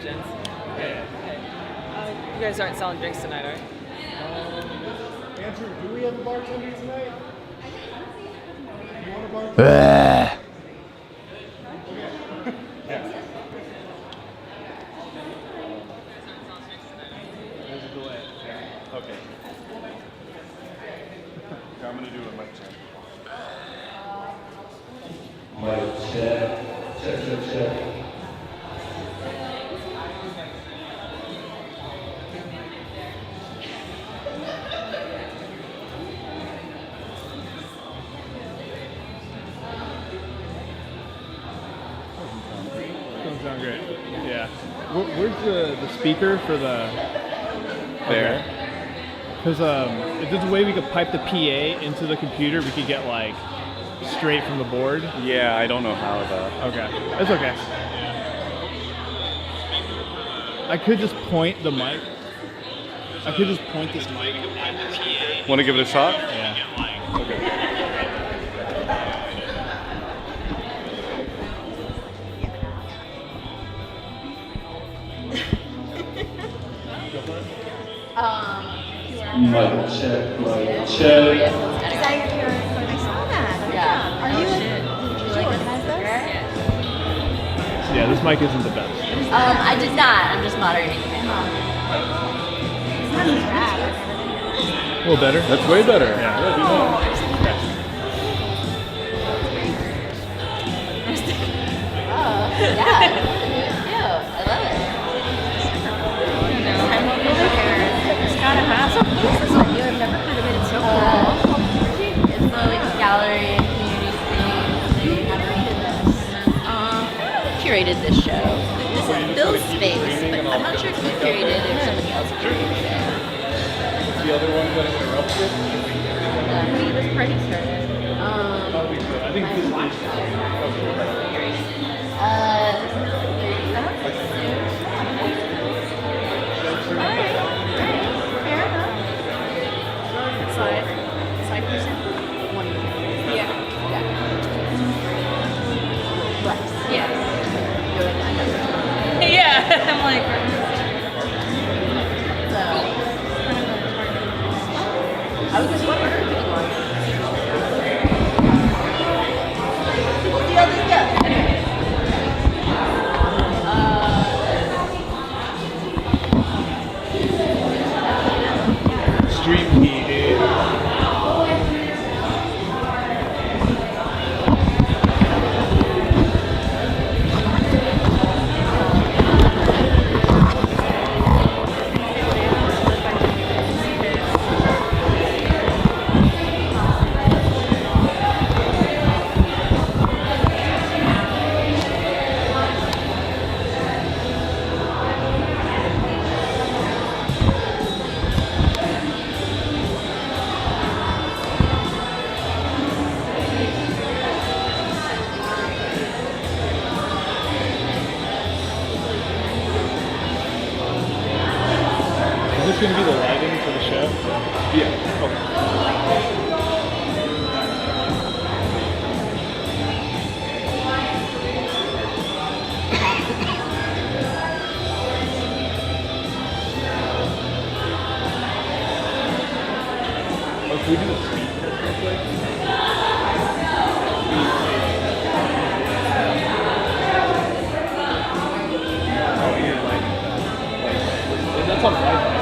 gents. Hey. You guys aren't selling drinks tonight, right? Andrew, do we have a bartender tonight? You want a bartender? There's a delay. Okay. I'm going to do a mic check. Mic check. Check. Doesn't sound great. Yeah. Where's the speaker for the... There. Because if there's a way we could pipe the PA into the computer, we could get like straight from the board. Yeah, I don't know how though. Okay. It's okay. I could just point the mic. I could just point this mic at the PA. Want to give it a shot? Yeah. Okay. Mic check. Is that your I saw that. Yeah. Are you? Did you organize this? Yeah, this mic isn't the best. I did not. I'm just moderating it. It's not as bad. A little better. That's way better. Yeah. Yeah. Cute. I love it. I'm over here. It's gotta have some places like you. I've never heard of it. It's so cool. It's the gallery and community thing. They curated this show. This is Bill's space, but I'm not sure if he curated it or somebody else curated it. The other one that interrupted? When this party started. I think this is... Side person? One. Yeah. Flex. Yes. You're like, I know. Yeah. I'm like. I was just wondering if you want. We'll see how this goes. Anyway. Stream key, dude. Is this going to be the lighting for the show? Yeah. Okay. Oh, can we do the speed test real quick? Oh, yeah, lighting test. That's on Wi-Fi.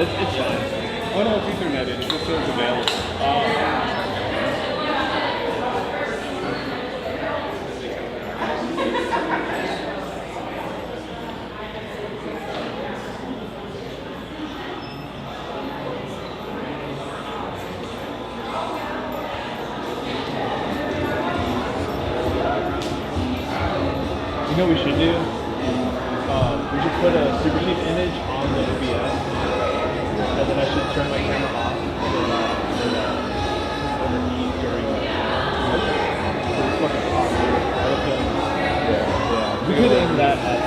It's fine. Oh no, it's Ethernet. It just says available. You know what we should do? We should put a Superchief image on the OBS, and then I should turn my camera off and overheat during the... It's fucking hot. Yeah. We could aim that at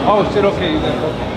Oh shit, okay, you guys, okay.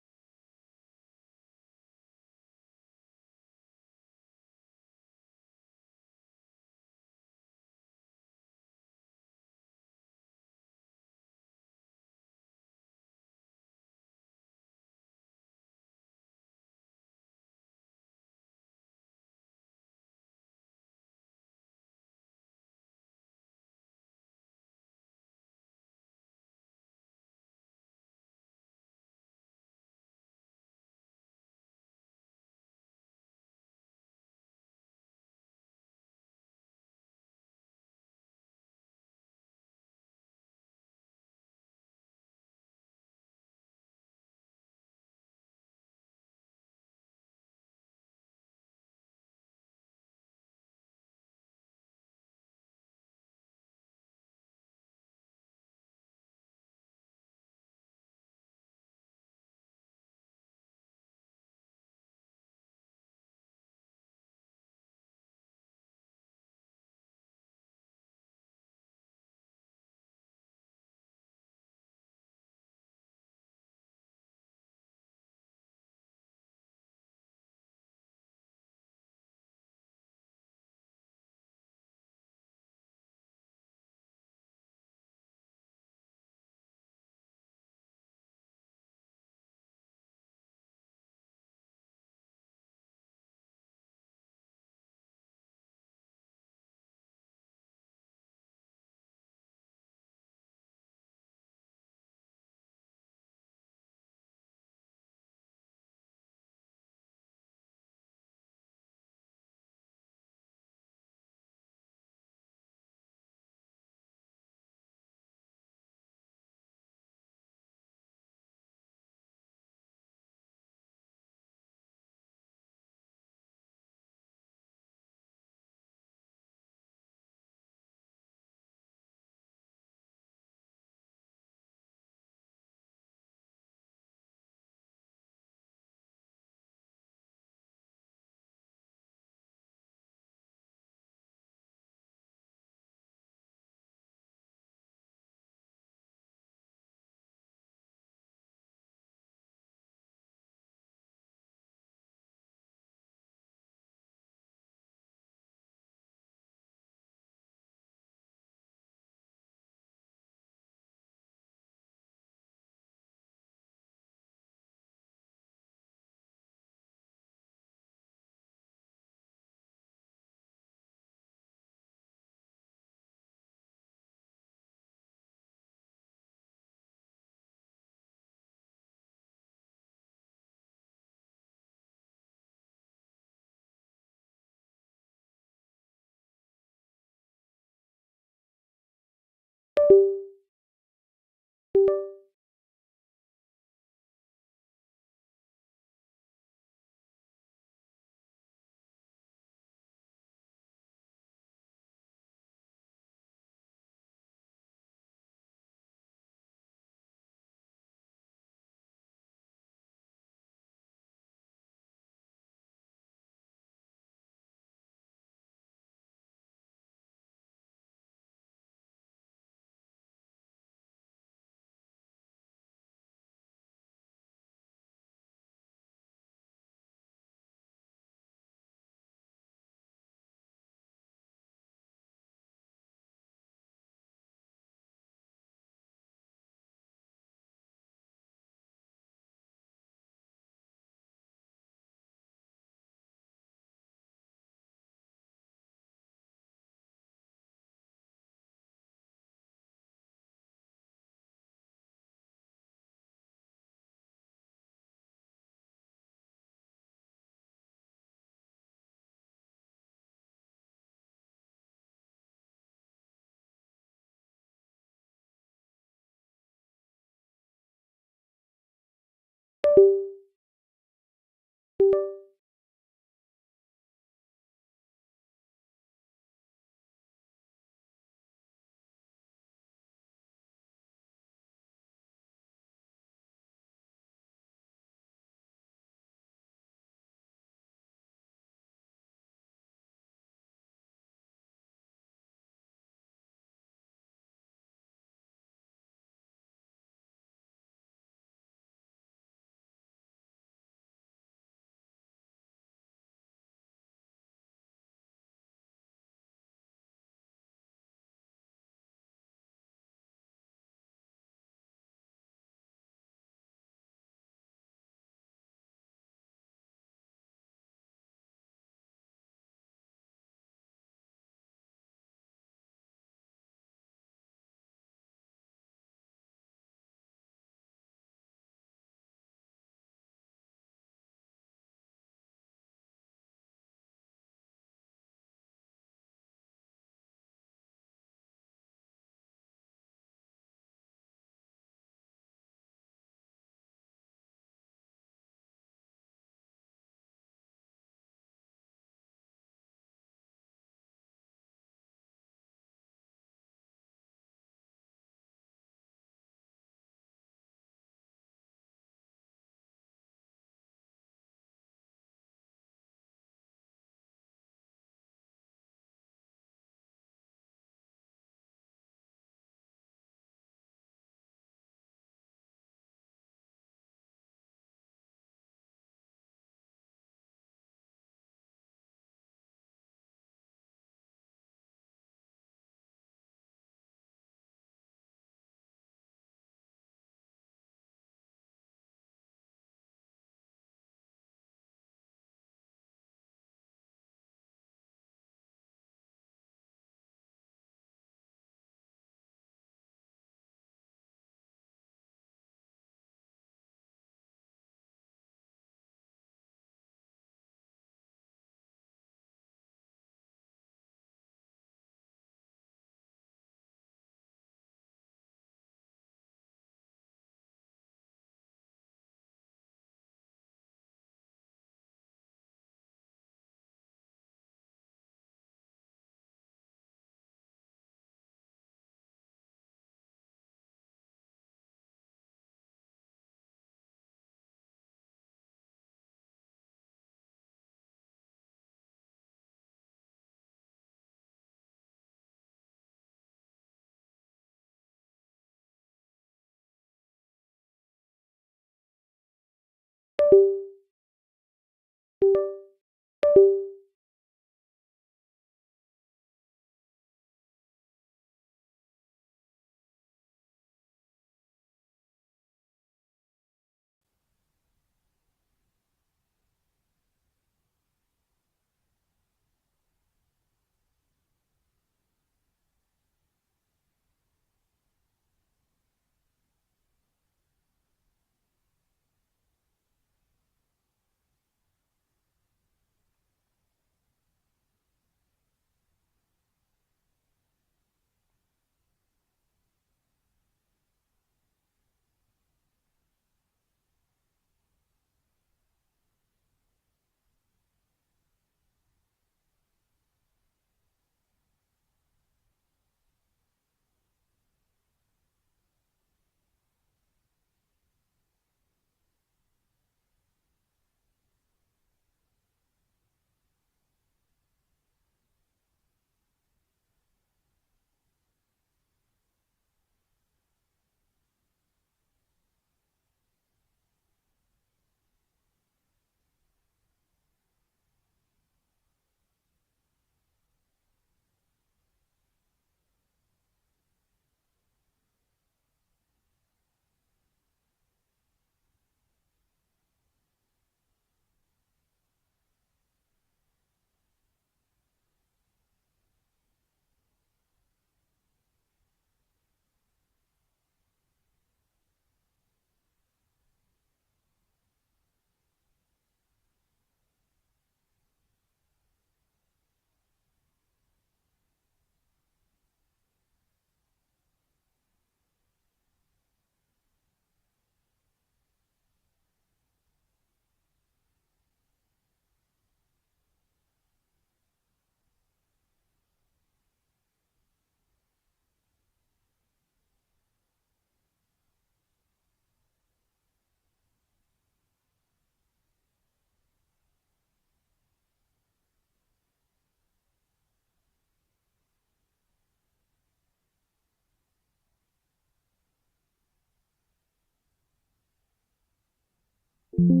Should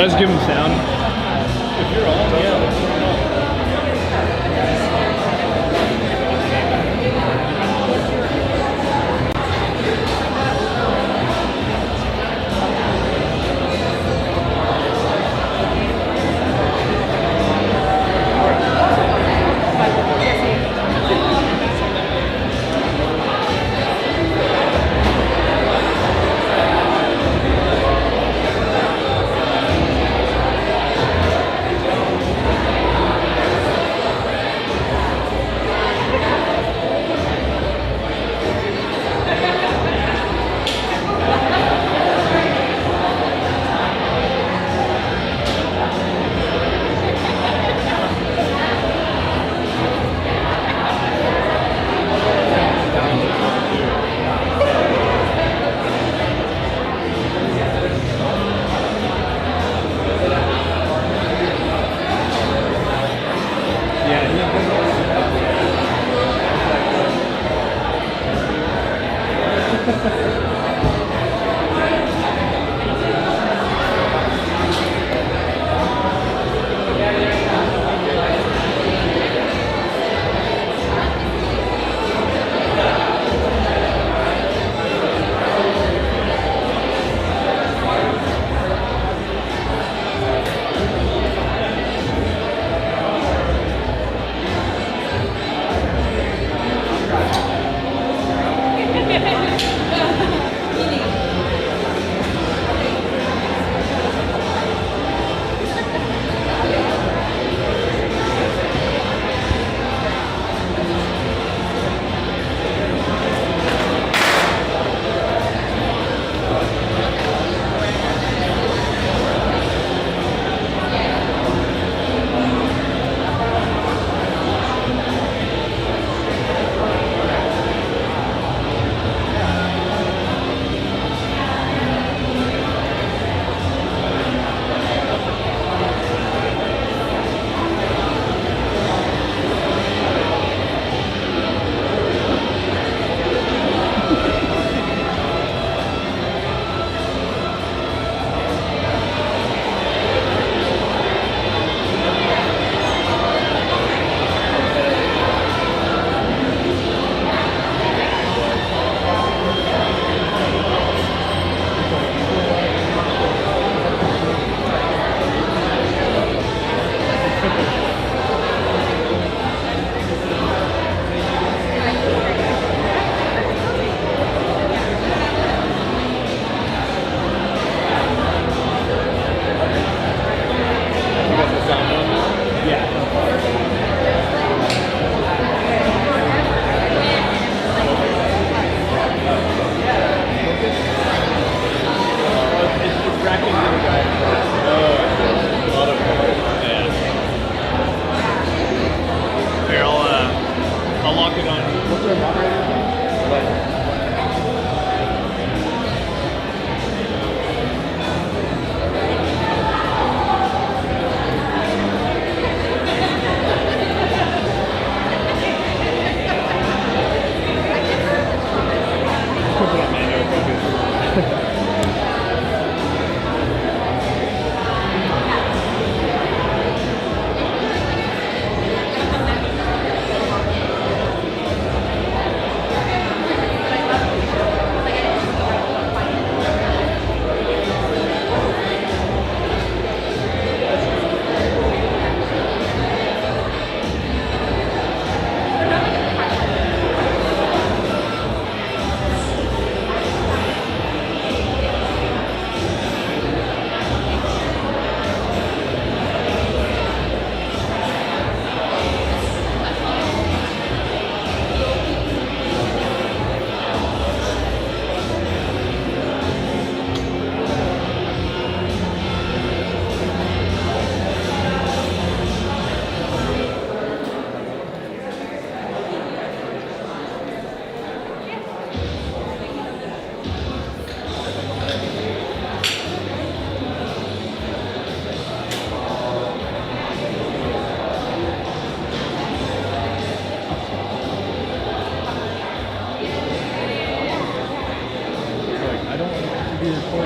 I just give him sound? If you're on, yeah, let's turn it on.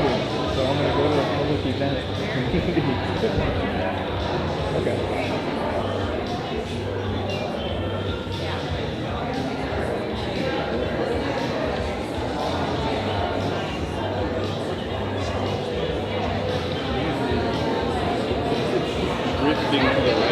COVID, so I'm gonna go to a public event. Okay. Drifting to the right.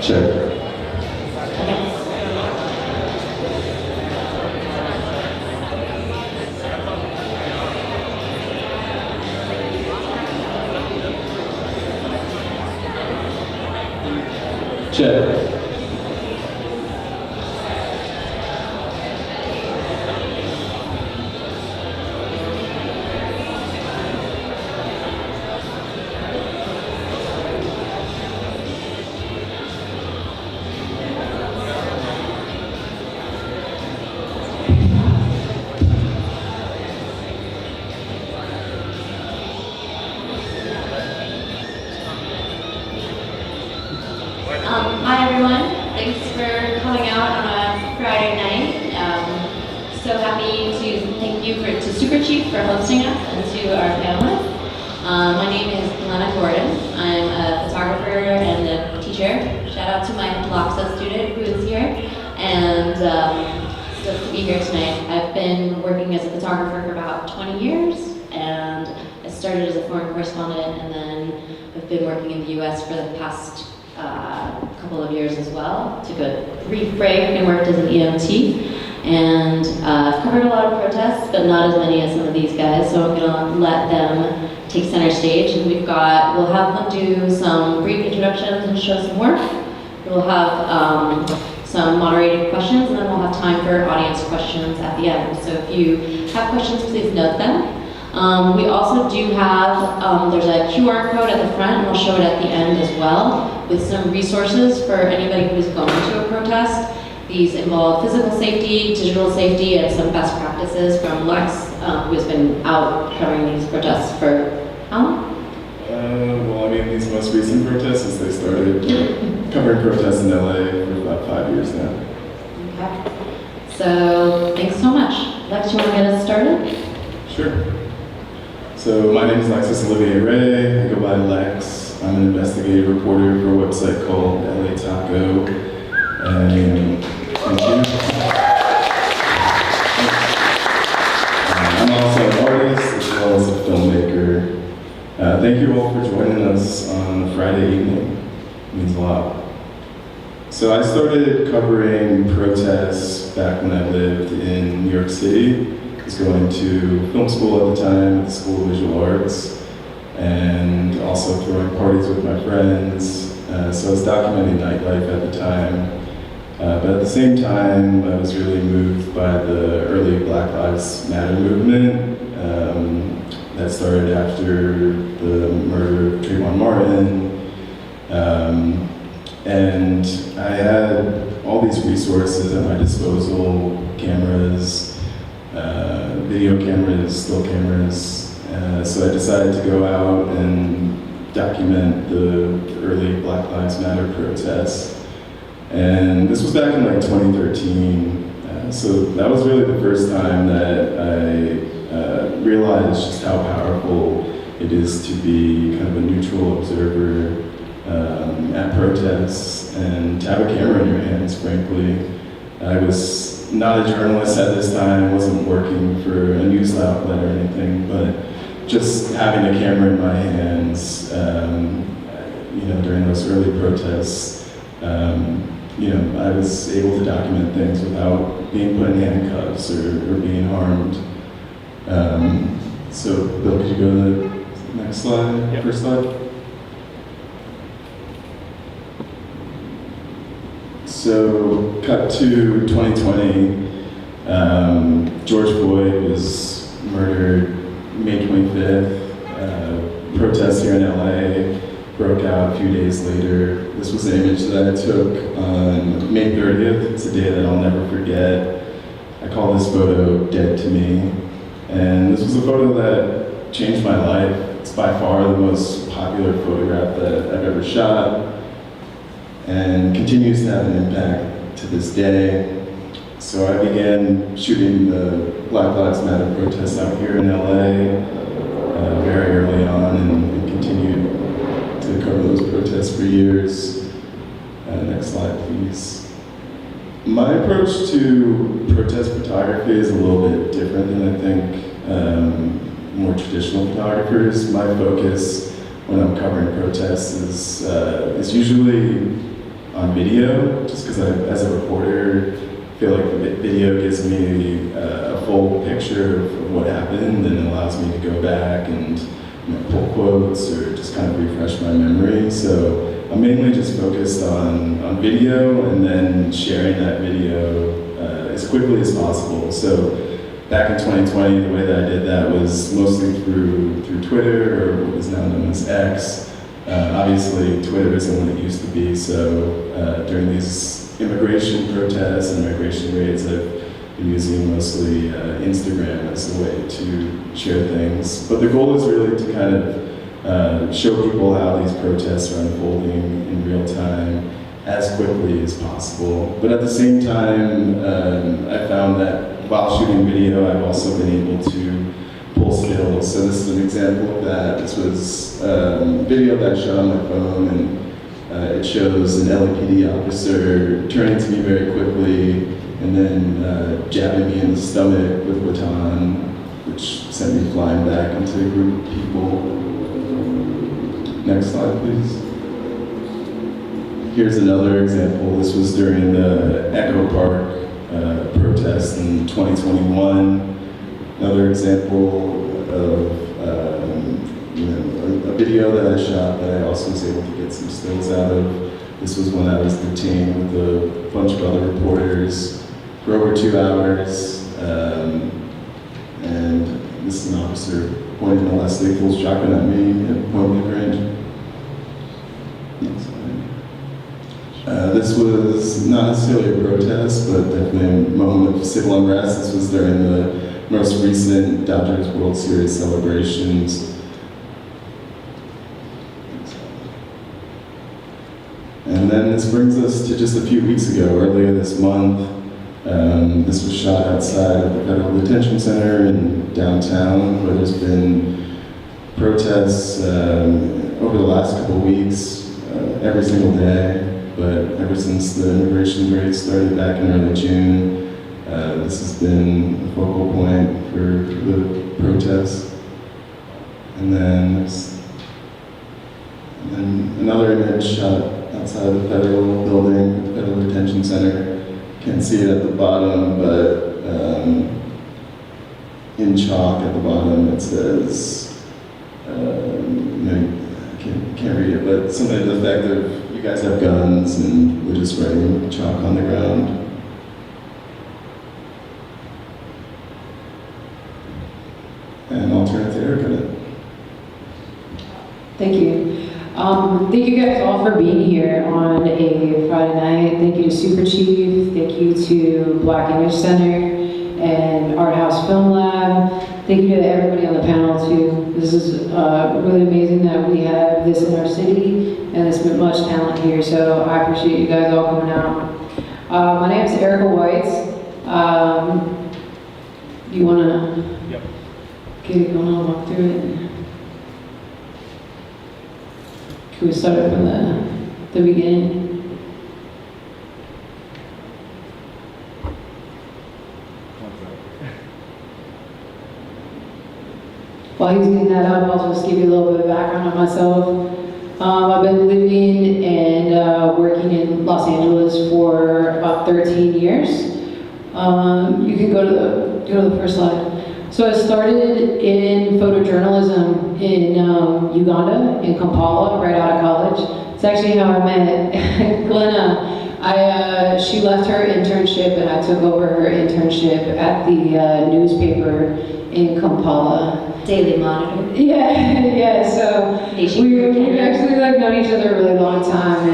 Check. Check. Hi everyone, thanks for coming out on a Friday night. So happy to thank you to Superchief for hosting us and to our panelists. My name is Lana Gordon. I'm a photographer and a teacher. Shout out to my Loxa student who is here, and stoked to be here tonight. I've been working as a photographer for about 20 years, and I started as a foreign correspondent, and then I've been working in the US for the past couple of years as well. Took a brief break and worked as an EMT, and I've covered a lot of protests, but not as many as some of these guys, so I'm gonna let them take center stage. And we'll have them do some brief introductions and show some work. We'll have some moderated questions, and then we'll have time for audience questions at the end. So if you have questions, please note them. We also do have, there's a QR code at the front, and we'll show it at the end as well, with some resources for anybody who's going to a protest. These involve physical safety, digital safety, and some best practices from Lex, who has been out covering these protests for how long? Well, I mean, these most recent protests, since they started covering protests in LA for about 5 years now. Okay. So, thanks so much. Lex, you want to get us started? Sure. So my name is Alexis Olivier Ray. I go by Lex. I'm an investigative reporter for a website called LA Taco. And thank you. I'm also an artist as well as a filmmaker. Thank you all for joining us on a Friday evening. It means a lot. So I started covering protests back when I lived in New York City. I was going to film school at the time at the School of Visual Arts, and also throwing parties with my friends. So I was documenting nightlife at the time. But at the same time, I was really moved by the early Black Lives Matter movement that started after the murder of Trayvon Martin. And I had all these resources at my disposal, cameras, video cameras, still cameras. So I decided to go out and document the early Black Lives Matter protests. And this was back in like 2013. So that was really the first time that I realized just how powerful it is to be kind of a neutral observer at protests and to have a camera in your hands, frankly. I was not a journalist at this time, wasn't working for a news outlet or anything, but just having a camera in my hands, during those early protests, I was able to document things without being put in handcuffs or being harmed. So, Bill, could you go to the next slide? Yep. First slide. So, cut to 2020. George Floyd was murdered May 25th. Protests here in LA broke out a few days later. This was an image that I took on May 30th. It's a day that I'll never forget. I call this photo Dead to Me. And this was a photo that changed my life. It's by far the most popular photograph that I've ever shot and continues to have an impact to this day. So I began shooting the Black Lives Matter protests out here in LA very early on and continued to cover those protests for years. Next slide, please. My approach to protest photography is a little bit different than I think more traditional photographers. My focus when I'm covering protests is usually on video, just because as a reporter, I feel like the video gives me a full picture of what happened and allows me to go back and pull quotes or just kind of refresh my memory. So I'm mainly just focused on video and then sharing that video as quickly as possible. So back in 2020, the way that I did that was mostly through Twitter, or what is now known as X. Obviously, Twitter isn't what it used to be, so during these immigration protests and immigration raids, I've been using mostly Instagram as a way to share things. But the goal is really to kind of show people how these protests are unfolding in real time as quickly as possible. But at the same time, I found that while shooting video, I've also been able to pull stills. So this is an example of that. This was video that I shot on my phone, and it shows an LAPD officer turning to me very quickly and then jabbing me in the stomach with a baton, which sent me flying back into a group of people. Next slide, please. Here's another example. This was during the Echo Park protest in 2021. Another example of a video that I shot that I also was able to get some stills out of. This was when I was detained with a bunch of other reporters for over 2 hours. And this is an officer pointing a less lethal shotgun at me at point blank range. Next slide. This was not necessarily a protest, but definitely a moment of civil unrest. This was during the most recent Dodgers World Series celebrations. And then this brings us to just a few weeks ago, earlier this month. This was shot outside of the Federal Detention Center in downtown, where there's been protests over the last couple of weeks, every single day. But ever since the immigration raids started back in early June, this has been a focal point for the protests. And then another image shot outside the federal building, the Federal Detention Center. Can't see it at the bottom, but in chalk at the bottom it says, I can't read it, but something to the effect of, you guys have guns, and we're just writing chalk on the ground. And I'll turn it to Erica. Thank you. Thank you guys all for being here on a Friday night. Thank you to Superchief. Thank you to Black Image Center and Art House Film Lab. Thank you to everybody on the panel too. This is really amazing that we have this in our city and there's been much talent here. So I appreciate you guys all coming out. My name is Erica White. Do you want to get it going on, walk through it? Can we start from the beginning? While he's getting that up, I'll just give you a little bit of background on myself. I've been living and working in Los Angeles for about 13 years. You can go to the first slide. So I started in photojournalism in Uganda, in Kampala, right out of college. It's actually how I met Glenna. She left her internship and I took over her internship at the newspaper in Kampala. Daily Monitor. Yeah, so we actually known each other a really long time,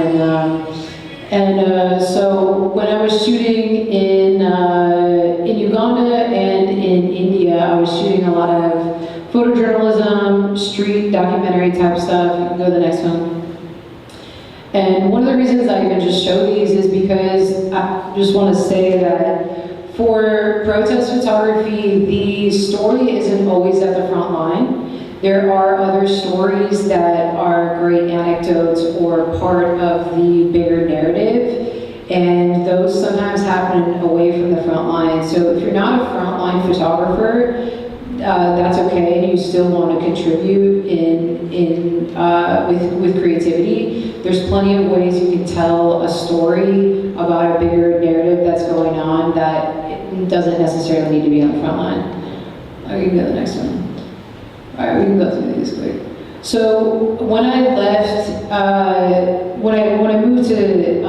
and so when I was shooting in Uganda and in India, I was shooting a lot of photojournalism, street documentary type stuff. You can go to the next one. And one of the reasons I even just show these is because I just want to say that for protest photography, the story isn't always at the front line. There are other stories that are great anecdotes or part of the bigger narrative, and those sometimes happen away from the front line. So if you're not a frontline photographer, that's okay, and you still want to contribute with creativity. There's plenty of ways you can tell a story about a bigger narrative that's going on that doesn't necessarily need to be on the front line. We can go to the next one. All right, we can go through these quick. So when I left, when I moved to,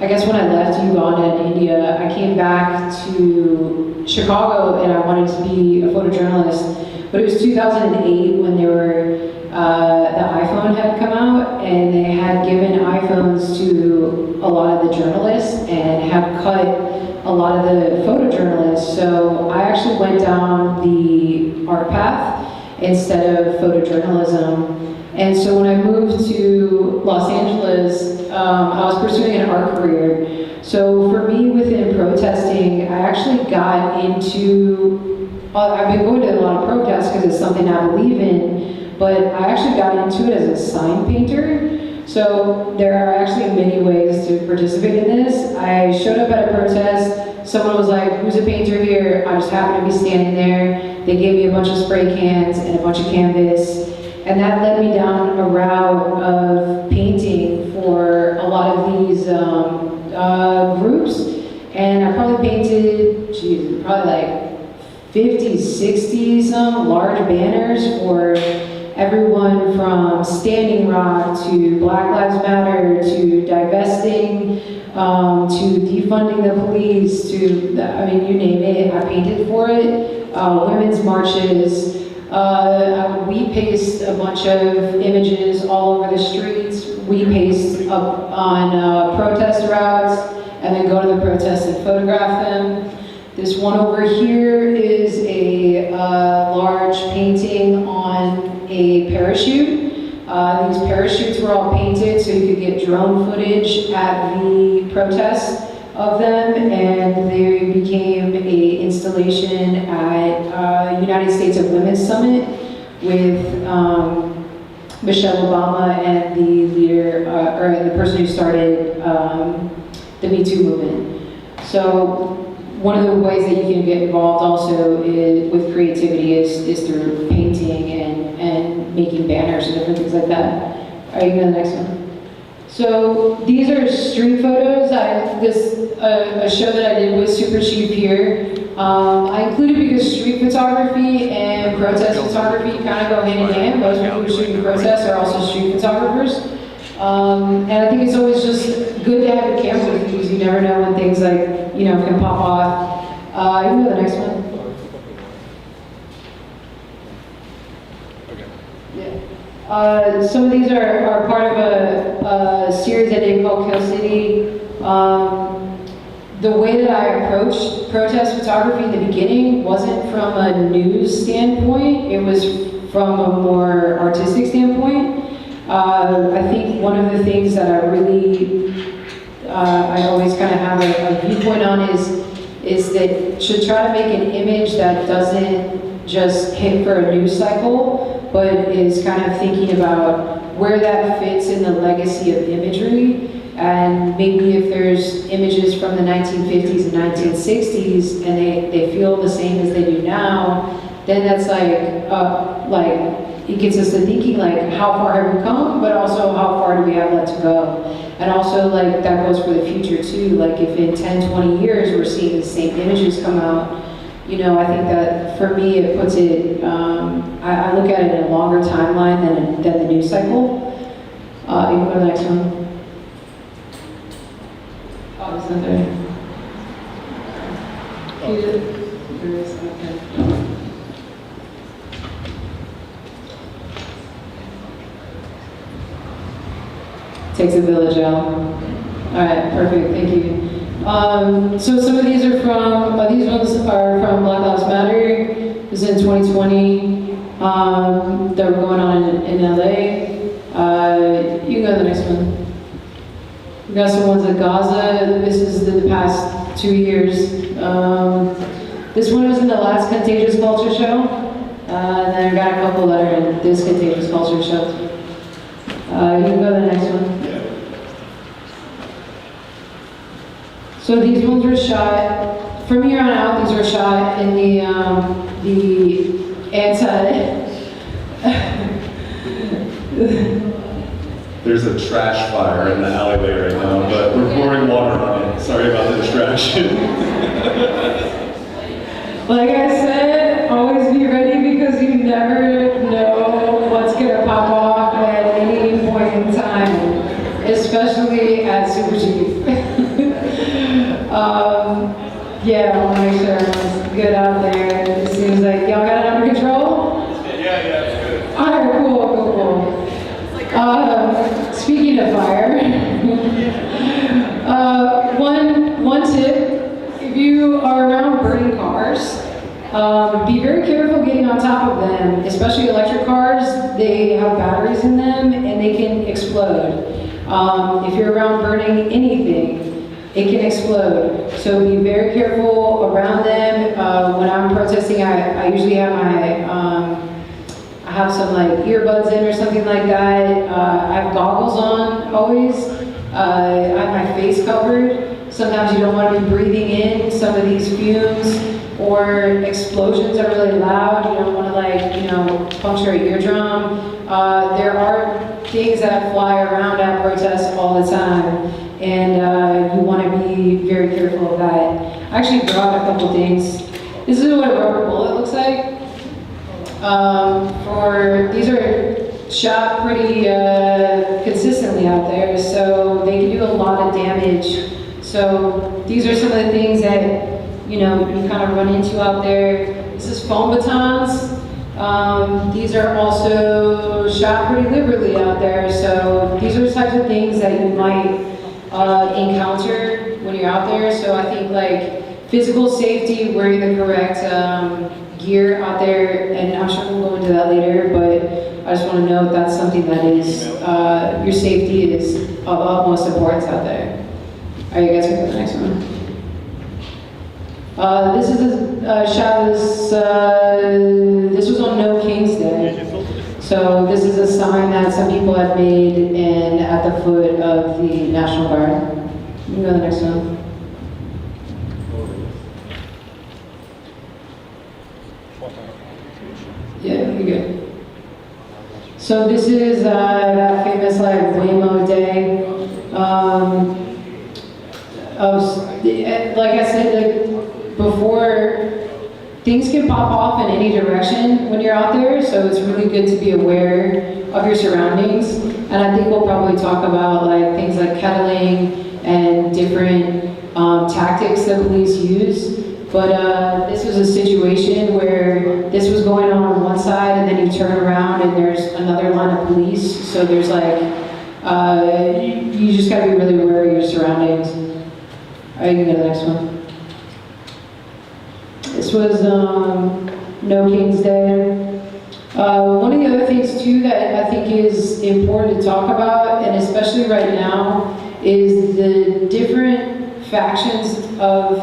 I guess when I left Uganda and India, I came back to Chicago and I wanted to be a photojournalist. But it was 2008 when they were, the iPhone had come out and they had given iPhones to a lot of the journalists and had cut a lot of the photojournalists. So I actually went down the art path instead of photojournalism. And so when I moved to Los Angeles, I was pursuing an art career. So for me within protesting, I actually got into, I've been going to a lot of protests because it's something I believe in, but I actually got into it as a sign painter. So there are actually many ways to participate in this. I showed up at a protest, someone was like, who's a painter here? I just happened to be standing there. They gave me a bunch of spray cans and a bunch of canvas, and that led me down a route of painting for a lot of these groups. And I probably painted, probably like 50, 60 some large banners for everyone from Standing Rock to Black Lives Matter to divesting to defunding the police to, I mean, you name it, I painted for it. Women's marches. We paste a bunch of images all over the streets. We paste up on protest routes and then go to the protests and photograph them. This one over here is a large painting on a parachute. These parachutes were all painted so you could get drone footage at the protests of them, and they became a installation at United States of Women's Summit with Michelle Obama and the leader, or the person who started the Me Too movement. So one of the ways that you can get involved also with creativity is through painting and making banners and different things like that. All right, you go to the next one. So these are street photos. A show that I did with Superchief here. I included because street photography and protest photography kind of go hand in hand. Most people who shoot in protests are also street photographers. And I think it's always just good to have your camera with you because you never know when things can pop off. You can go to the next one. Some of these are part of a series I did called Kill City. The way that I approached protest photography in the beginning wasn't from a news standpoint, it was from a more artistic standpoint. I think one of the things that I always kind of have a viewpoint on is that should try to make an image that doesn't just hit for a news cycle, but is kind of thinking about where that fits in the legacy of imagery. And maybe if there's images from the 1950s and 1960s and they feel the same as they do now, then that's like it gets us to thinking like, how far have we come, but also how far do we have left to go? And also like, that goes for the future too. Like if in 10, 20 years, we're seeing the same images come out, you know, I think that for me, it puts it, I look at it in a longer timeline than the news cycle. You can go to the next one. Oh, it's not there. Okay. Takes a village out. All right, perfect, thank you. So some of these are from, these ones are from Black Lives Matter. This is in 2020. That were going on in LA. You can go to the next one. We got some ones at Gaza. This is the past 2 years. This one was in the last Contagious culture show. And then I got a couple that are in this Contagious culture show. You can go to the next one. So these ones were shot, from here on out, these were shot in the There's a trash fire in the alleyway right now, but we're pouring water on it. Sorry about the distraction. Like I said, always be ready because you never know what's gonna pop off at any point in time, especially at Superchief. Yeah, I want to make sure everyone's good out there. It seems like y'all got it under control? Yeah, it's good. All right, cool. Speaking of fire, one tip, if you are around burning cars, be very careful getting on top of them, especially electric cars. They have batteries in them and they can explode. If you're around burning anything, it can explode. So be very careful around them. When I'm protesting, I usually have I have some like earbuds in or something like that. I have goggles on always. I have my face covered. Sometimes you don't want to be breathing in some of these fumes, or explosions are really loud. You don't want to like, you know, puncture an eardrum. There are things that fly around at protests all the time, and you want to be very careful of that. I actually brought a couple things. This is what a rubber bullet looks like. These are shot pretty consistently out there, so they can do a lot of damage. So these are some of the things that, you know, you kind of run into out there. This is foam batons. These are also shot pretty liberally out there. So these are the types of things that you might encounter when you're out there. So I think like physical safety, wearing the correct gear out there, and I'm sure we'll go into that later, but I just want to note that's something that is, your safety is of utmost importance out there. All right, you guys can go to the next one. This is a shot, this was on No King's Day. So this is a sign that some people have made and at the foot of the National Guard. You can go to the next one. Yeah, you're good. So this is that famous like Waymo Day. Like I said, like before, things can pop off in any direction when you're out there, so it's really good to be aware of your surroundings. And I think we'll probably talk about like things like kettling and different tactics that police use. But this was a situation where this was going on one side, and then you turn around and there's another line of police. So there's like, you just gotta be really aware of your surroundings. All right, you can go to the next one. This was No King's Day. One of the other things too that I think is important to talk about, and especially right now, is the different factions of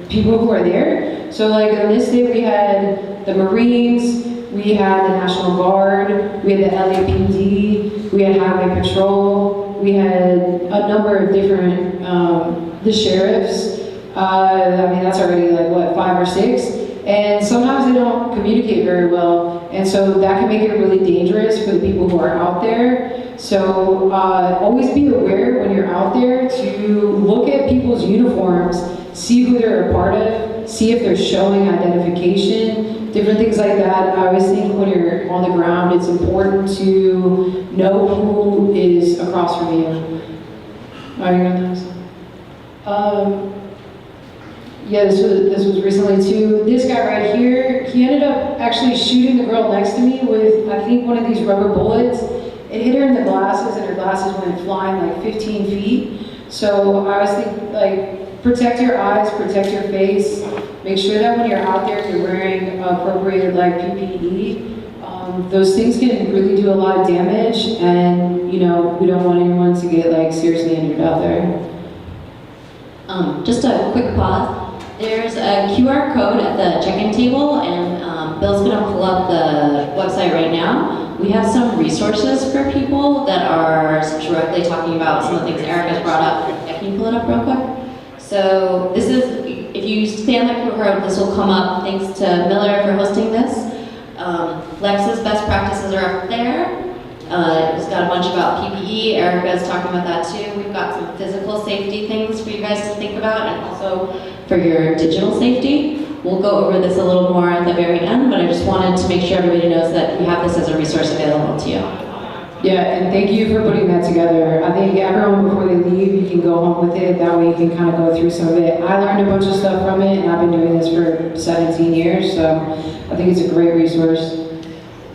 people who are there. So like on this day we had the Marines, we had the National Guard, we had the LAPD, we had Highway Patrol, we had a number of different, the sheriffs. I mean, that's already like, what, 5 or 6? And sometimes they don't communicate communicate very well, and so that can make it really dangerous for the people who are out there. So always be aware when you're out there to look at people's uniforms, see who they're a part of, see if they're showing identification, different things like that. I always think when you're on the ground, it's important to know who is across from you. Are you gonna ask? Yeah, this was recently too. This guy right here, he ended up actually shooting the girl next to me with, I think, one of these rubber bullets. It hit her in the glasses, and her glasses went flying like 15 feet. So I was thinking, like, protect your eyes, protect your face. Make sure that when you're out there, you're wearing appropriate like PPE. Those things can really do a lot of damage, and you know, we don't want anyone to get like seriously injured out there. Just a quick pause. There's a QR code at the check-in table, and Bill's gonna pull up the website right now. We have some resources for people that are directly talking about some of the things Erica's brought up. Yeah, can you pull it up real quick? So this is, if you scan the QR code, this will come up. Thanks to Miller for hosting this. Lex's best practices are up there. It's got a bunch about PPE. Erica's talking about that too. We've got some physical safety things for you guys to think about, and also for your digital safety. We'll go over this a little more at the very end, but I just wanted to make sure everybody knows that we have this as a resource available to you. Yeah, and thank you for putting that together. I think everyone, before they leave, you can go home with it. That way you can kind of go through some of it. I learned a bunch of stuff from it, and I've been doing this for 17 years, so I think it's a great resource.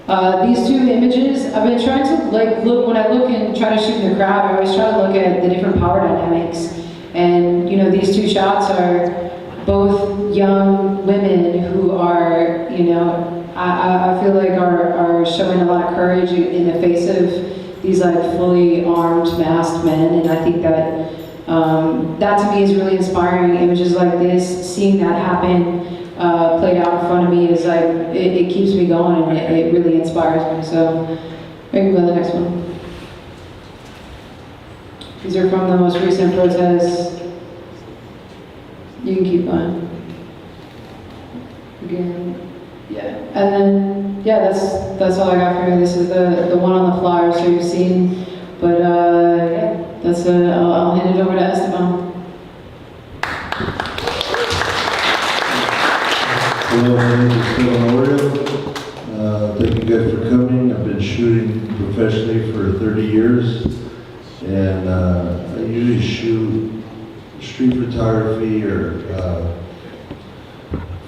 These two images, I've been trying to look, when I look and try to shoot in the crowd, I always try to look at the different power dynamics. And you know, these two shots are both young women who are, you know, I feel like are showing a lot of courage in the face of these like fully armed, masked men. And I think that that to me is really inspiring. Images like this, seeing that happen, played out in front of me is like, it keeps me going, and it really inspires me. So, we can go to the next one. These are from the most recent protests. You can keep going. Again, yeah. And then, yeah, that's all I got for you. This is the one on the flyer, so you've seen. But yeah, that's I'll hand it over to Esteban. Hello, my name is Esteban. Thank you guys for coming. I've been shooting professionally for 30 years, and I usually shoot street photography or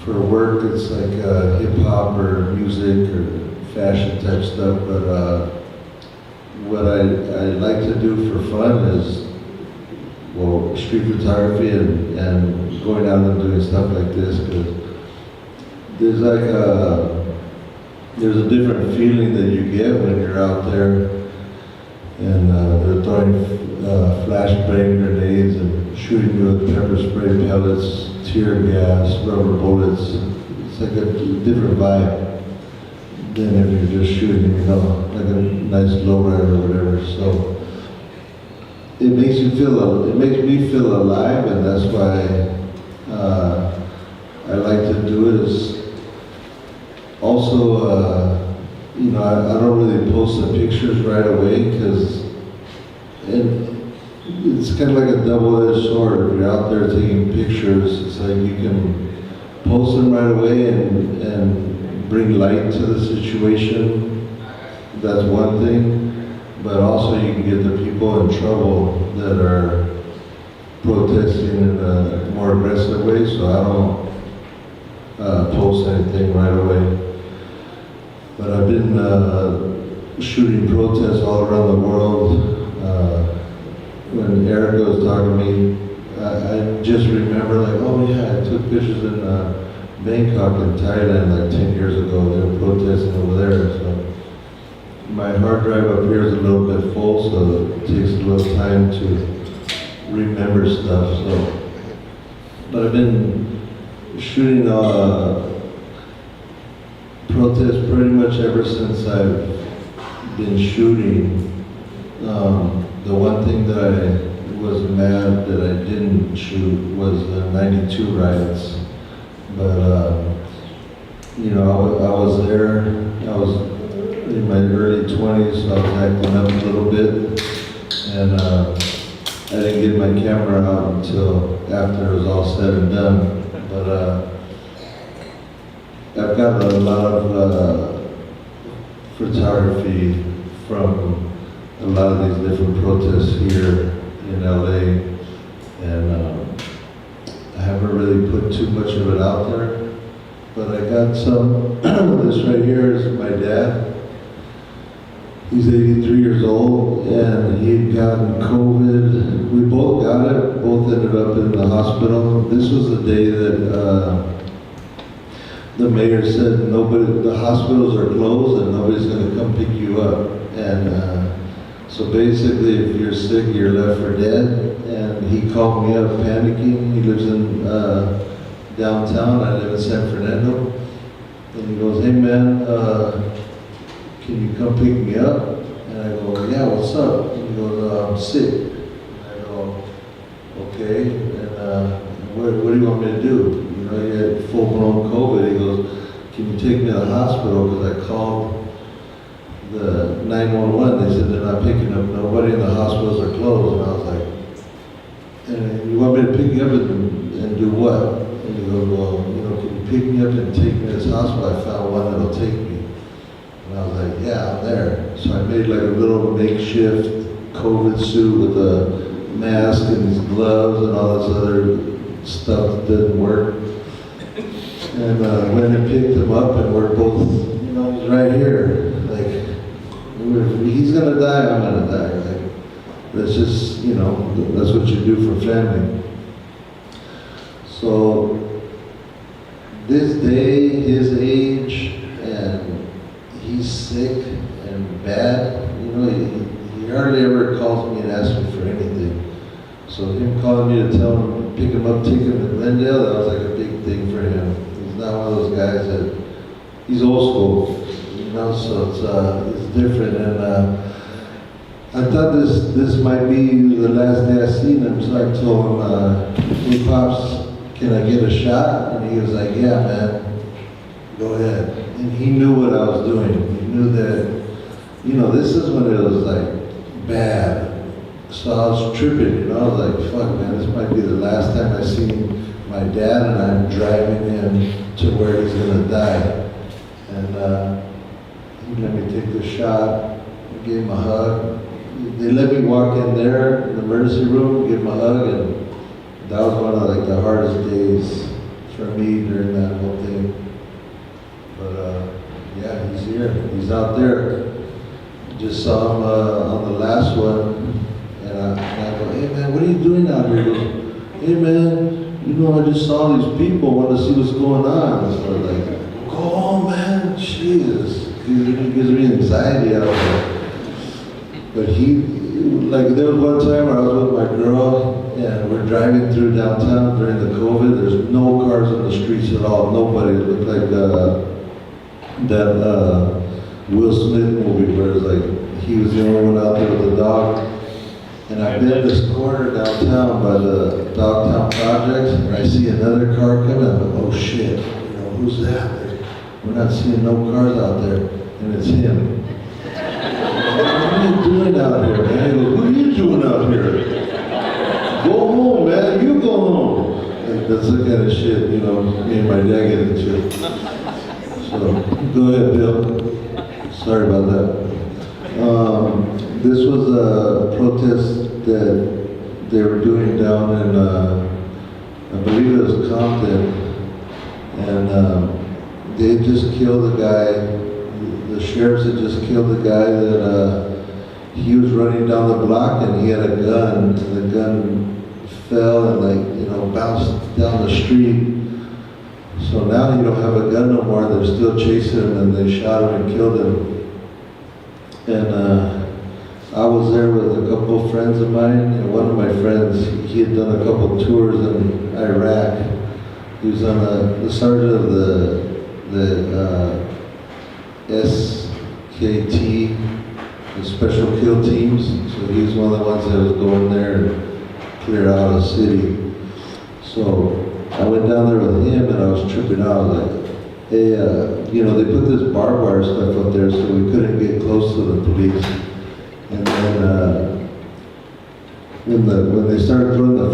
for work. It's like hip hop or music or fashion type stuff. But what I like to do for fun is, well, street photography and going out and doing stuff like this, because there's there's a different feeling that you get when you're out there and they're throwing flashbang grenades and shooting you with pepper spray pellets, tear gas, rubber bullets. It's like a different vibe than if you're just shooting, you know, like a nice lowrider or whatever. So it makes me feel alive, and that's why I like to do it. Is also, you know, I don't really post the pictures right away, because it's kind of like a double-edged sword. If you're out there taking pictures, it's like you can post them right away and bring light to the situation. That's one thing, but also you can get the people in trouble that are protesting in a more aggressive way. So I don't post anything right away. But I've been shooting protests all around the world. When Erica was talking to me, I just remember like, oh yeah, I took pictures in Bangkok in Thailand like 10 years ago. They were protesting over there. So my hard drive up here is a little bit full, so it takes a little time to remember stuff. So, but I've been shooting protests pretty much ever since I've been shooting. The one thing that I was mad that I didn't shoot was the '92 riots. But you know, I was there. I was in my early 20s, so I was acting up a little bit, and I didn't get my camera out until after it was all said and done. But I've got a lot of photography from a lot of these different protests here in LA, and I haven't really put too much of it out there, but I got some. This right here is my dad. He's 83 years old, and he had gotten COVID. We both got it, both ended up in the hospital. This was the day that the mayor said the hospitals are closed and nobody's gonna come pick you up. And so basically, if you're sick, you're left for dead. And he called me up panicking. He lives in downtown. I live in San Fernando. And he goes, "Hey man, can you come pick me up?" And I go, "Yeah, what's up?" And he goes, "I'm sick." And I go, "Okay, and what do you want me to do?" You know, he had full-blown COVID. He goes, "Can you take me to the hospital?" Because I called the 911. They said they're not picking up nobody and the hospitals are closed. And I was like, "And you want me to pick you up and do what?" And he goes, "Well, you know, can you pick me up and take me to this hospital? I found one that'll take me." And I was like, "Yeah, I'm there." So I made like a little makeshift COVID suit with a mask and these gloves and all this other stuff that didn't work. And went and picked him up, and we're both, you know, he's right here. Like, if he's gonna die, I'm gonna die. Like, that's just, you know, that's what you do for family. So this day, his age, and he's sick and bad. You know, he hardly ever calls me and asks me for anything. So him calling me to tell him, pick him up, take him to Glendale, that was like a big thing for him. He's not one of those guys that, he's old school, you know, so it's different. And I thought this might be the last day I seen him, so I told him, "Hey Pops, can I get a shot?" And he was like, "Yeah, man, go ahead." And he knew what I was doing. He knew that, you know, this is when it was like bad. So I was tripping, you know, I was like, fuck man, this might be the last time I see my dad, and I'm driving him to where he's gonna die. And he let me take the shot, I gave him a hug. They let me walk in there, in the emergency room, give him a hug, and that was one of like the hardest days for me during that whole thing. But yeah, he's here, he's out there. Just saw him on the last one. And I go, "Hey man, what are you doing out here?" He goes, "Hey man, you know, I just saw these people, want to see what's going on." And so I was like, "Go home, man, Jesus." It gives me anxiety out there. But he, like there was one time where I was with my girl, and we're driving through downtown during the COVID. There's no cars on the streets at all, nobody. It looked like that Will Smith movie where it's like he was the only one out there with the dog. And I've been this corner downtown by the Dogtown Projects, and I see another car coming. I'm like, "Oh shit, you know, who's that?" We're not seeing no cars out there, and it's him. "What are you doing out here, man?" He goes, "What are you doing out here? Go home, man, you go home." Like, that's the kind of shit, you know, me and my dad get into. So, go ahead, Bill. Sorry about that. This was a protest that they were doing down in, I believe it was Compton, and they had just killed a guy. The sheriffs had just killed a guy that he was running down the block and he had a gun, and the gun fell and, like, you know, bounced down the street. So now he don't have a gun no more. They're still chasing him, and they shot him and killed him. And I was there with a couple of friends of mine, and one of my friends, he had done a couple of tours in Iraq. He was on the sergeant of the SKT, the Special Kill Teams. So he was one of the ones that was going there and clear out a city. So I went down there with him, and I was tripping out. I was like, you know, they put this barbed wire stuff up there so we couldn't get close to the police. And then when they started throwing the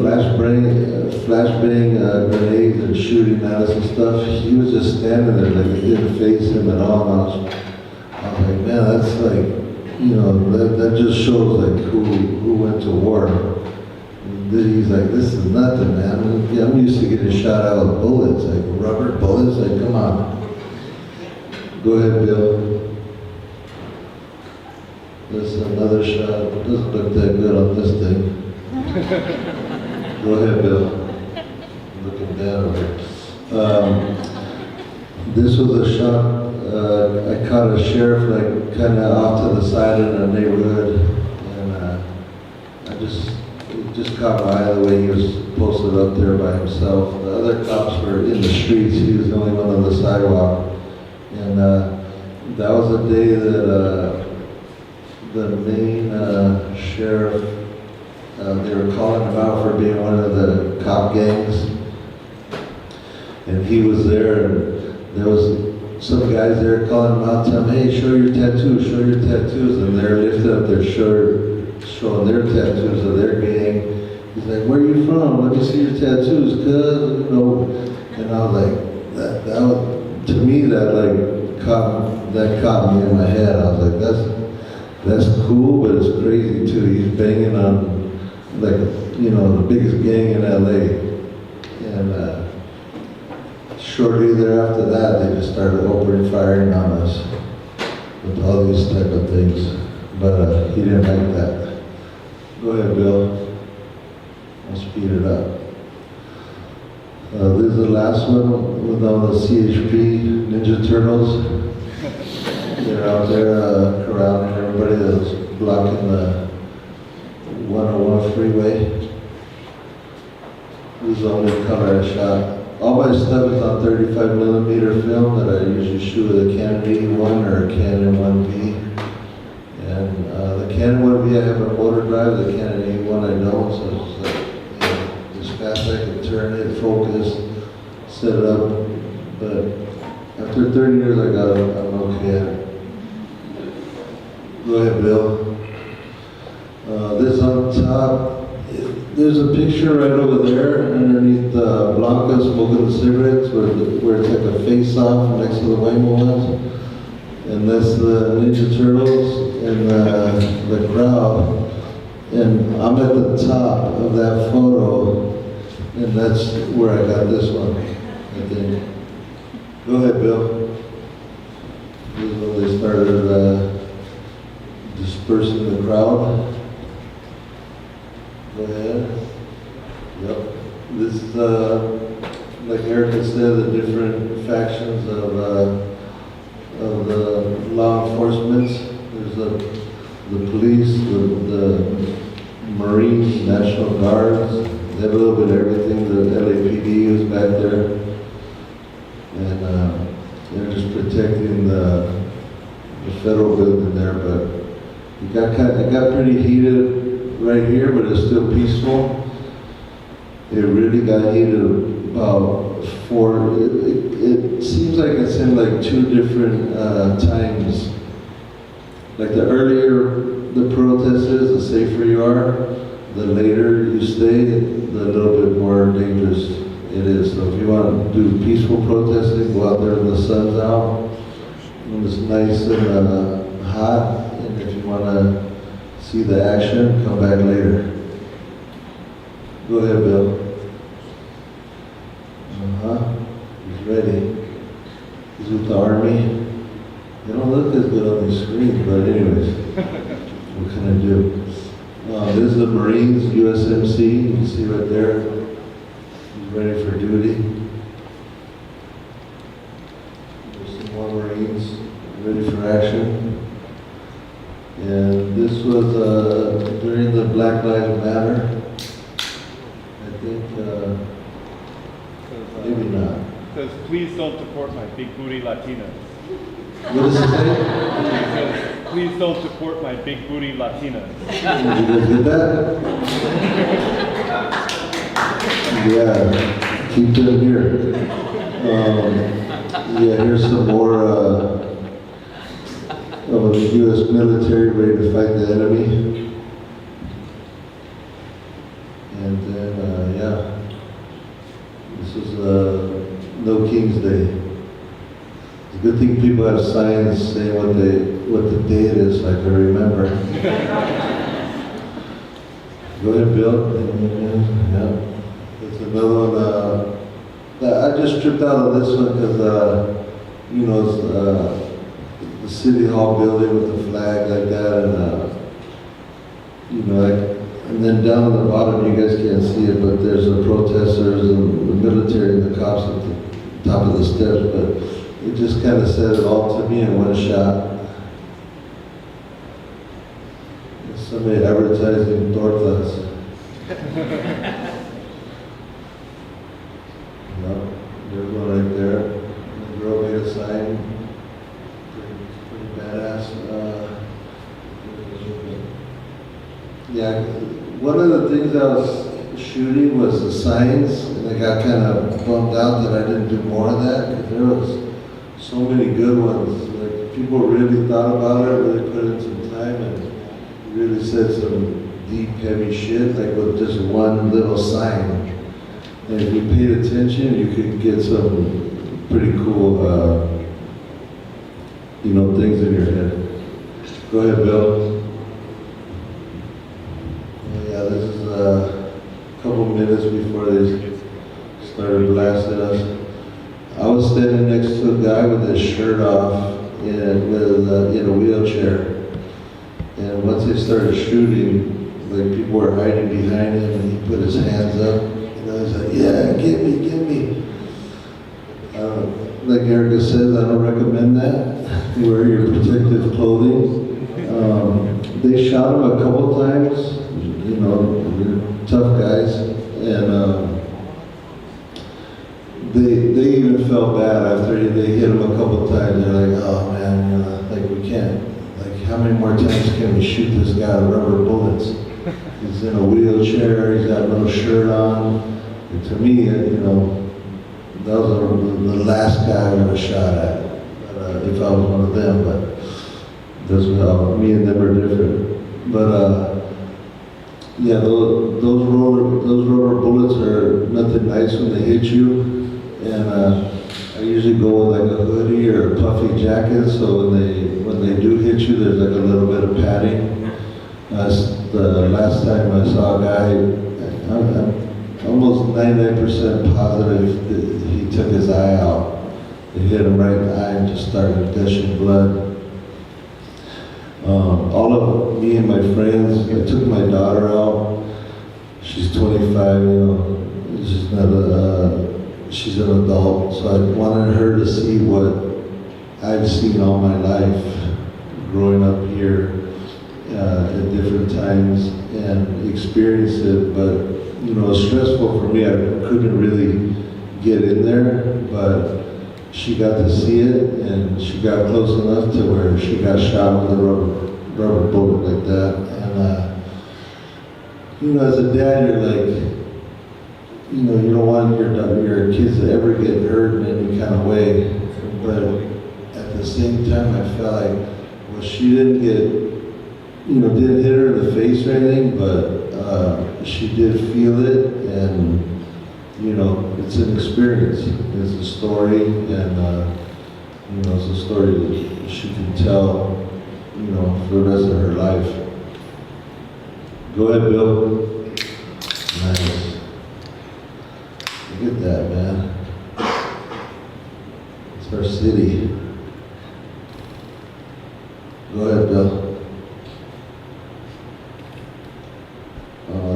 flashbang grenades and shooting at us and stuff, he was just standing there like it didn't face him at all. And I was like, man, that's like, you know, that just shows like who went to war. And then he's like, this is nothing, man. I'm used to getting shot out with bullets, like rubber bullets. Like, come on. Go ahead, Bill. There's another shot. It doesn't look that good on this thing. Go ahead, Bill. Looking down over here. This was a shot. I caught a sheriff like kind of off to the side in a neighborhood, and it just caught my eye the way he was posted up there by himself. The other cops were in the streets. He was the only one on the sidewalk, and that was the day that the main sheriff. They were calling him out for being one of the cop gangs, and he was there, and there was some guys there calling him out, telling him, hey, show your tattoos, and they're lifting up their shirt, showing their tattoos of their gang. He's like, where are you from? Let me see your tattoos, cuz, you know. And I was like, that was, to me, that caught me in my head. I was like, that's cool, but it's crazy too. He's banging on, like, you know, the biggest gang in LA. And shortly thereafter that, they just started opening firing on us with all these type of things. But he didn't like that. Go ahead, Bill. I'll speed it up. This is the last one with all the CHP Ninja Turtles. They're out there corralling everybody that's blocking the 101 freeway. This is the only color I shot. All my stuff is on 35mm film that I usually shoot with a Canon E1 or a Canon 1V. And the Canon 1V I have a motor drive, the Canon E1 I don't, so it's like, you know, as fast as I can turn it, focus, set it up. But after 30 years I'm okay at it. Go ahead, Bill. This on top, there's a picture right over there underneath Blanca smoking the cigarettes where it's like a face-off next to the Waymo ones. And that's the Ninja Turtles and the crowd. And I'm at the top of that photo, and that's where I got this one, I think. Go ahead, Bill. This is when they started dispersing the crowd. Go ahead. Yep. This is, like Erica said, the different factions of the law enforcement. There's the police, the Marines, National Guards. They have a little bit of everything. The LAPD is back there. And they're just protecting the federal building there, but it got pretty heated right here, but it's still peaceful. It really got heated about it seems like it's in like two different times. Like the earlier the protest is, the safer you are. The later you stay, the little bit more dangerous it is. So if you want to do peaceful protesting, go out there when the sun's out, when it's nice and hot. And if you want to see the action, come back later. Go ahead, Bill. He's ready. He's with the Army. They don't look as good on these screens, but anyways, what can I do? This is the Marines, USMC, you can see right there. He's ready for duty. There's some more Marines ready for action. And this was during the Black Lives Matter. I think, maybe not. It says, please don't support my big booty Latinas. What does it say? It says, please don't support my big booty Latinas. Did you guys get that? Yeah, keep them here. Yeah, here's some more of the U.S. military ready to fight the enemy. And then, yeah, this is No King's Day. It's a good thing people have signs saying what the date is, so I can remember. Go ahead, Bill. Yeah. It's another one. I just tripped out of this one because, you know, it's the City Hall building with the flag like that, and, you know, and then down at the bottom, you guys can't see it, but there's the protesters and the military and the cops at the top of the steps, but it just kind of said it all to me in one shot. Somebody advertising door class. Yep, there's one right there. The girl made a sign. Pretty badass. Yeah, one of the things I was shooting was the signs, and I got kind of bummed out that I didn't do more of that, because there was so many good ones. Like, people really thought about it, really put in some time, and really said some deep, heavy shit, like with just one little sign. And if you paid attention, you could get some pretty cool, you know, things in your head. Go ahead, Bill. Yeah, this is a couple minutes before they started blasting us. I was standing next to a guy with his shirt off in a wheelchair. And once they started shooting, like, people were hiding behind him, and he put his hands up. And I was like, yeah, get me, get me. Like Erica says, I don't recommend that. Wear your protective clothing. They shot him a couple times. You know, they're tough guys. And they even felt bad after they hit him a couple times. They're like, oh man, you know, like, we can't. How many more times can we shoot this guy with rubber bullets? He's in a wheelchair, he's got no shirt on. And to me, you know, that was the last guy I ever shot at, if I was one of them, but that's how me and them are different. But yeah, those rubber bullets are nothing nice when they hit you. And I usually go with like a hoodie or a puffy jacket, so when they do hit you, there's like a little bit of padding. The last time I saw a guy, I'm almost 99% positive that he took his eye out. It hit him right in the eye and just started gushing blood. All of me and my friends, I took my daughter out. She's 25, you know, she's not she's an adult, so I wanted her to see what I've seen all my life growing up here at different times and experience it. But, you know, it's stressful for me. I couldn't really get in there, but she got to see it, and she got close enough to where she got shot with a rubber bullet like that. And, you know, as a dad, you're like, you know, you don't want your kids to ever get hurt in any kind of way. But at the same time, I felt like, well, she didn't get, you know, didn't hit her in the face or anything, but she did feel it, and, you know, it's an experience. It's a story, and, you know, it's a story that she can tell, you know, for the rest of her life. Go ahead, Bill. Nice. Look at that, man. It's our city. Go ahead, Bill.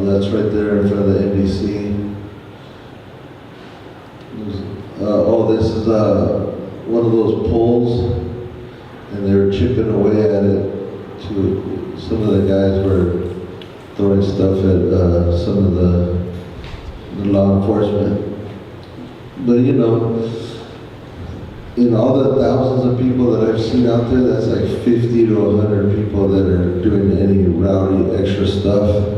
That's right there in front of the NBC. This is one of those poles, and they were chipping away at it. Some of the guys were throwing stuff at some of the law enforcement. But, you know, in all the thousands of people that I've seen out there, that's like 50 to 100 people that are doing any rowdy extra stuff.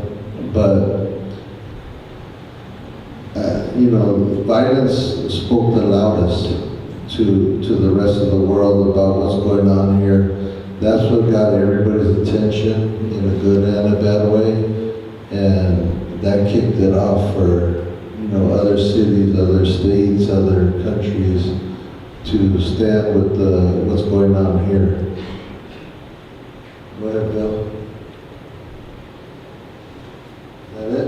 But, you know, violence spoke the loudest. to the rest of the world about what's going on here. That's what got everybody's attention in a good and a bad way, and that kicked it off for other cities, other states, other countries to stand with what's going on here. Go ahead, Bill. Is that it?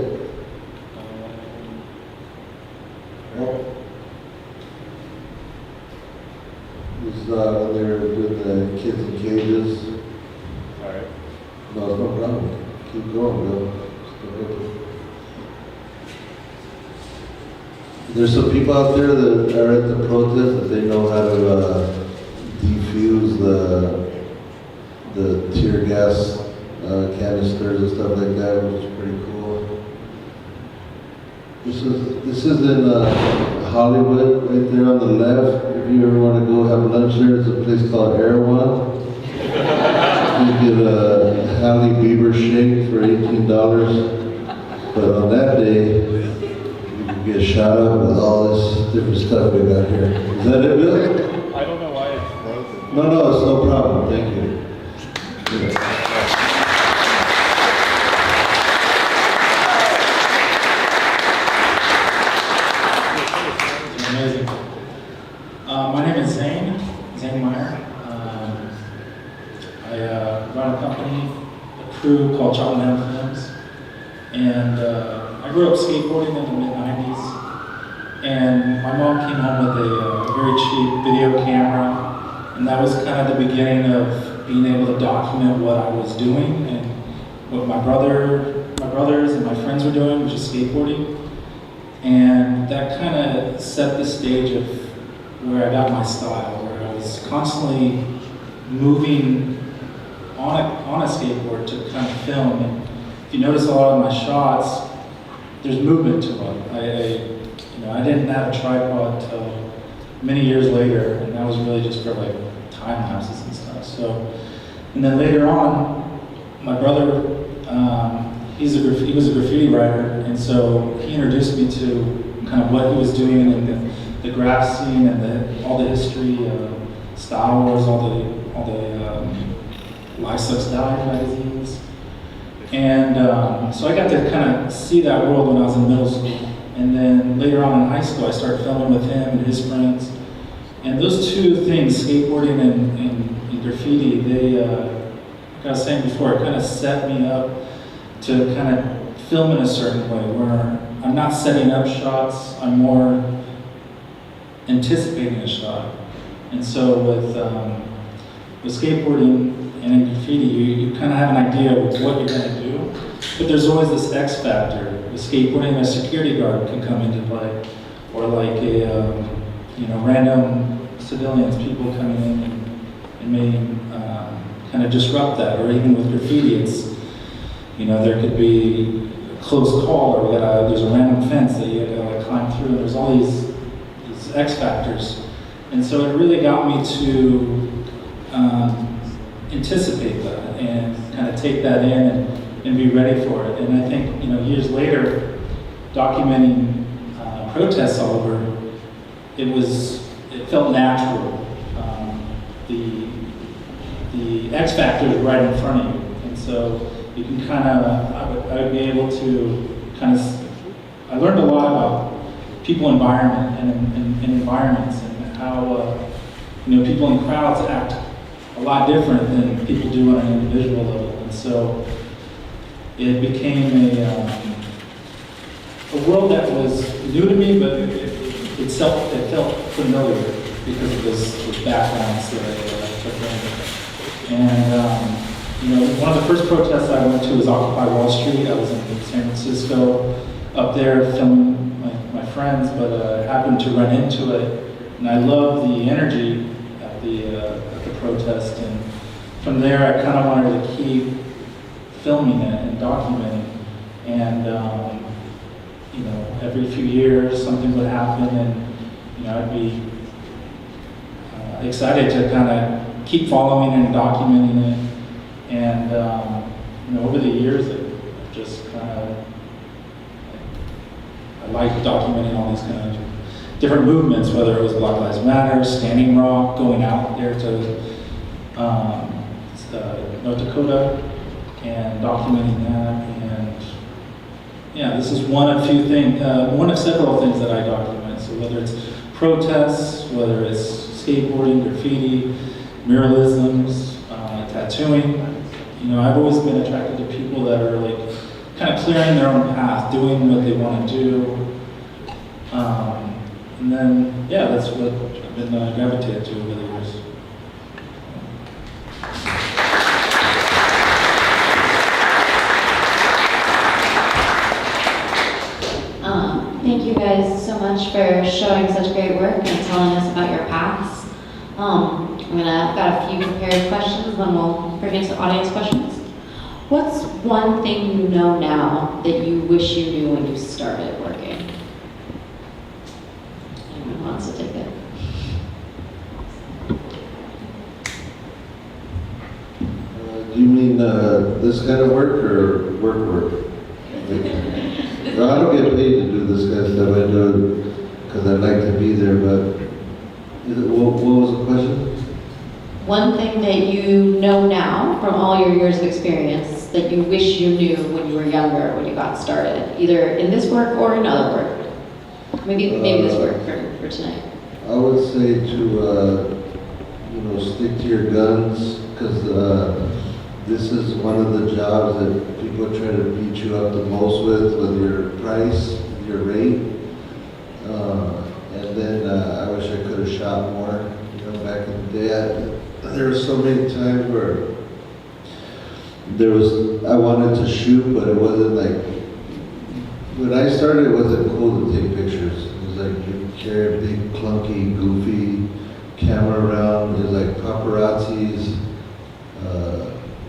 Right. This is when they were doing the kids in cages. Alright. No, it's no problem. Keep going, Bill. There's some people out there that are at the protest that they know how to defuse the tear gas canisters and stuff like that, which is pretty cool. This is in Hollywood, right there on the left. If you ever want to go have lunch there, it's a place called Air One. You get a Halle Bieber shake for $18, but on that day, you can get shot up with all this different stuff we got here. Is that it, Bill? I don't know why it's frozen. No, it's no problem. Thank you. Amazing. My name is Zane Meyer. I run a company, a crew called Cheltenham Films, and I grew up skateboarding in the mid-90s, and my mom came home with a very cheap video camera, and that was kind of the beginning of being able to document what I was doing and what my brothers and my friends were doing, which is skateboarding. And that kind of set the stage of where I got my style, where I was constantly moving on a skateboard to kind of film. And if you notice a lot of my shots, there's movement to them. I didn't have a tripod until many years later, and that was really just for like time lapses and stuff. So, and then later on, my brother, he was a graffiti writer, and so he introduced me to kind of what he was doing and the graph scene and all the history, Star Wars, all the Life Sucks Die magazines. And so I got to kind of see that world when I was in middle school. And then later on in high school, I started filming with him and his friends. And those two things, skateboarding and graffiti, they, like I was saying before, it kind of set me up to kind of film in a certain way, where I'm not setting up shots, I'm more anticipating a shot. And so with skateboarding and in graffiti, you kind of have an idea of what you're going to do, but there's always this X factor. With skateboarding, a security guard can come into play, or like random civilians, people coming in and may kind of disrupt that. Or even with graffiti, it's there could be a close call, or there's a random fence that you have to climb through, and there's all these X factors. And so it really got me to anticipate that and kind of take that in and be ready for it. And I think, years later, documenting protests all over, it felt natural. The X factor is right in front of you. And so you can kind of, I would be able to kind of, I learned a lot about people environment and environments, and how people in crowds act a lot different than people do on an individual level. And so it became a world that was new to me, but it felt familiar because of this backgrounds that I took in. And one of the first protests I went to was Occupy Wall Street. I was in San Francisco, up there filming my friends, but I happened to run into it, and I loved the energy at the protest. And from there, I kind of wanted to keep filming it and documenting. And every few years something would happen, and I'd be excited to kind of keep following and documenting it. And over the years, it just kind of, I like documenting all these kind of different movements, whether it was Black Lives Matter, Standing Rock, going out there to North Dakota and documenting that. And yeah, this is one of several things that I document. So whether it's protests, whether it's skateboarding, graffiti, muralisms, tattooing, I've always been attracted to people that are like kind of clearing their own path, doing what they want to do. And then, yeah, that's what I've been gravitated to over the years. Thank you guys so much for showing such great work and telling us about your paths. I've got a few prepared questions, then we'll bring into audience questions. What's one thing you know now that you wish you knew when you started working? Anyone wants to take it? Do you mean this kind of work or work? No, I don't get paid to do this kind of stuff. I do it because I like to be there, but what was the question? One thing that you know now from all your years of experience that you wish you knew when you were younger, when you got started, either in this work or in other work. Maybe this work for tonight. I would say to stick to your guns, because this is one of the jobs that people try to beat you up the most with your price, your rate. And then I wish I could have shot more. Back in the day, there were so many times where I wanted to shoot, but it wasn't like, when I started, it wasn't cool to take pictures. It was like you carry a big, clunky, goofy camera around. There's like paparazzis,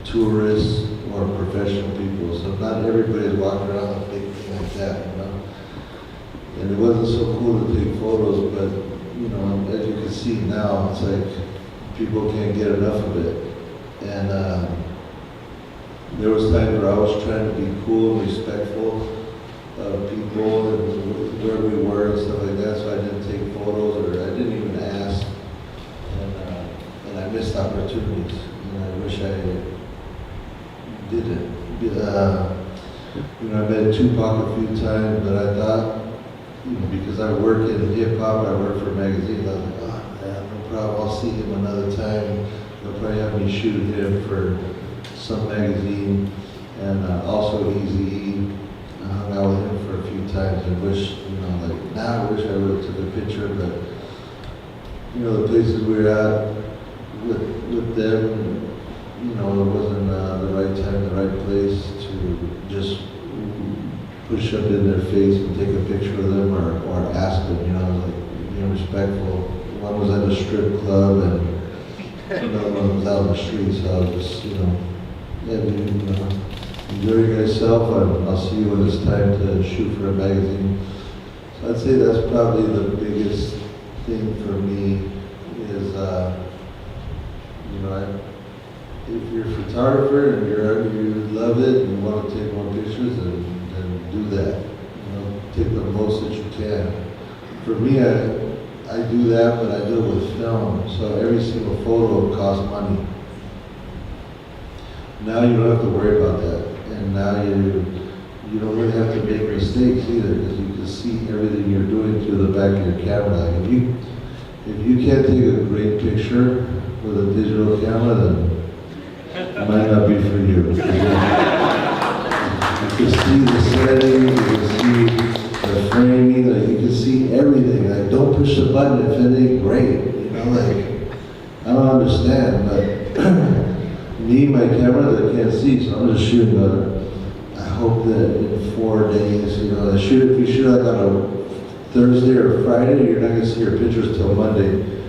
tourists, or professional people. So not everybody's walking around with a big thing like that, And it wasn't so cool to take photos, but as you can see now, it's like people can't get enough of it. And there was times where I was trying to be cool and respectful of people and where we were and stuff like that, so I didn't take photos or I didn't even ask. And I missed opportunities. I wish I did it. I met Tupac a few times, but I thought, because I work in hip hop, I work for magazines, I was like, oh man, no problem, I'll see him another time. They'll probably have me shoot him for some magazine. And also Easy, I hung out with him for a few times and wish, now I wish I would have took a picture, but the places we were at with them, it wasn't the right time, the right place to just push up in their face and take a picture of them or ask them, being respectful. One was at a strip club and another one was out on the street, so I was just, enjoy yourself, and I'll see you when it's time to shoot for a magazine. So I'd say that's probably the biggest thing for me is, if you're a photographer and you love it and you want to take more pictures, then do that. Take the most that you can. For me, I do that, but I do it with film. So every single photo costs money. Now you don't have to worry about that, and now you don't really have to make mistakes either, because you can see everything you're doing through the back of your camera. If you can't take a great picture with a digital camera, then it might not be for you. You can see the settings, you can see the framing, you can see everything. Like, don't push the button if it ain't great. I don't understand, but me, my camera, I can't see, so I'm just shooting I hope that in 4 days, if you shoot like on a Thursday or Friday, you're not gonna see your pictures till Monday.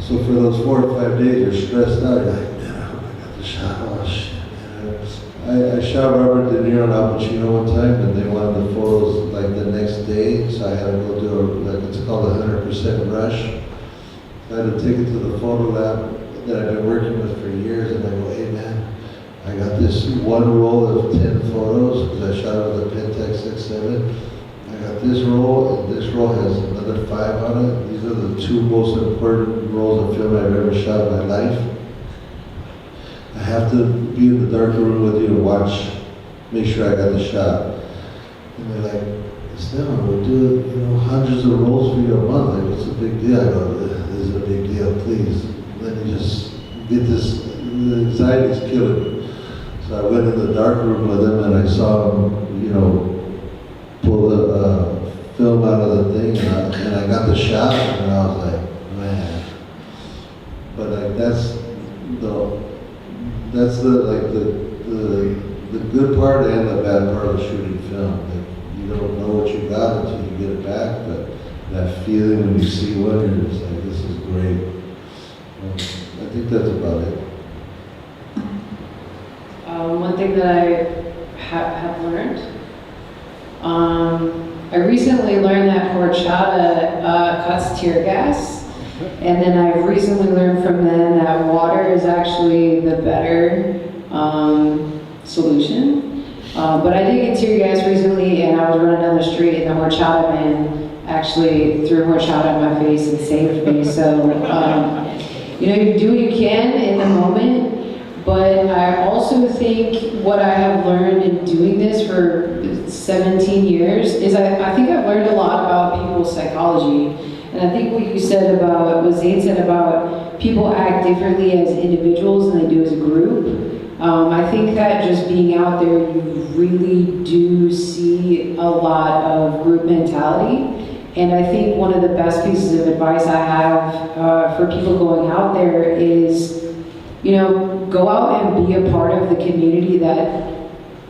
So for those 4 or 5 days, you're stressed out. You're like, man, I hope I got the shot. Oh shit. I shot Robert De Niro and Al Pacino one time, and they wanted the photos like the next day, so I had to go do it's called a 100% rush. I had to take it to the photo lab that I've been working with for years, and I go, hey man, I got this one roll of 10 photos, because I shot it with a Pentax X7. I I got this roll, and this roll has another 5 on it. These are the 2 most important rolls of film I've ever shot in my life. I have to be in the dark room with you and watch, make sure I got the shot. And they're like, Esteban, we'll do, hundreds of rolls for you a month. Like, what's the big deal? I go, this is a big deal, please. Let me just get this, the anxiety's killing me. So I went in the dark room with him and I saw him, pull the film out of the thing, and I got the shot, and I was like, man. But like that's the good part and the bad part of shooting film. Like, you don't know what you got until you get it back, but that feeling when you see one, you're just like, this is great. I think that's about it. One thing that I have learned, I recently learned that horchata cuts tear gas, and then I've recently learned from them that water is actually the better solution. But I did get tear gas recently, and I was running down the street, and the horchata man actually threw horchata in my face and saved me. So, you do what you can in the moment. But I also think what I have learned in doing this for 17 years is I think I've learned a lot about people's psychology. And I think what you said about, what Zane said about people act differently as individuals than they do as a group. I think that just being out there, you really do see a lot of group mentality. And I think one of the best pieces of advice I have for people going out there is, go out and be a part of the community that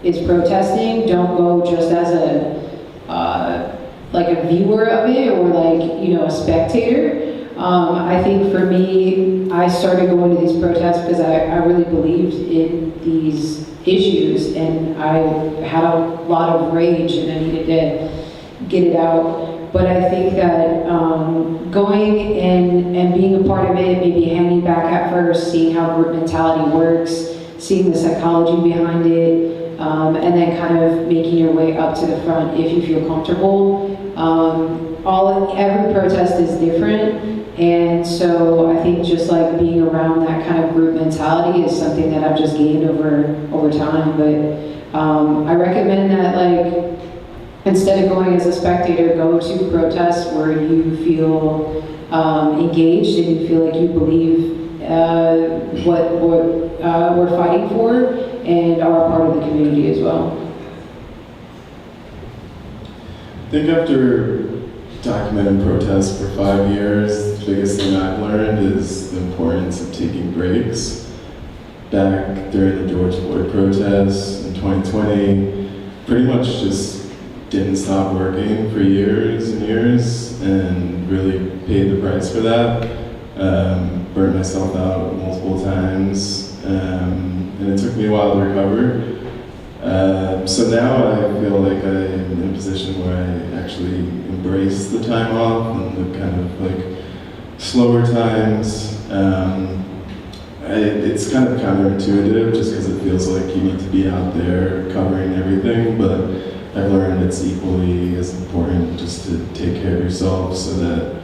is protesting. Don't go just as a viewer of it or a spectator. I think for me, I started going to these protests because I really believed in these issues, and I had a lot of rage and I needed to get it out. But I think that going and being a part of it, maybe hanging back at first, seeing how group mentality works, seeing the psychology behind it, and then kind of making your way up to the front if you feel comfortable. Every protest is different, and so I think just being around that kind of group mentality is something that I've just gained over time. But I recommend that instead of going as a spectator, go to protests where you feel engaged and you feel like you believe what we're fighting for and are a part of the community as well. I think after documenting protests for 5 years, the biggest thing I've learned is the importance of taking breaks. Back during the George Floyd protests in 2020, pretty much just didn't stop working for years and years and really paid the price for that. Burnt myself out multiple times, and it took me a while to recover. So now I feel like I'm in a position where I actually embrace the time off and the kind of slower times. It's kind of counterintuitive just because it feels like you need to be out there covering everything, but I've learned it's equally as important just to take care of yourself so that,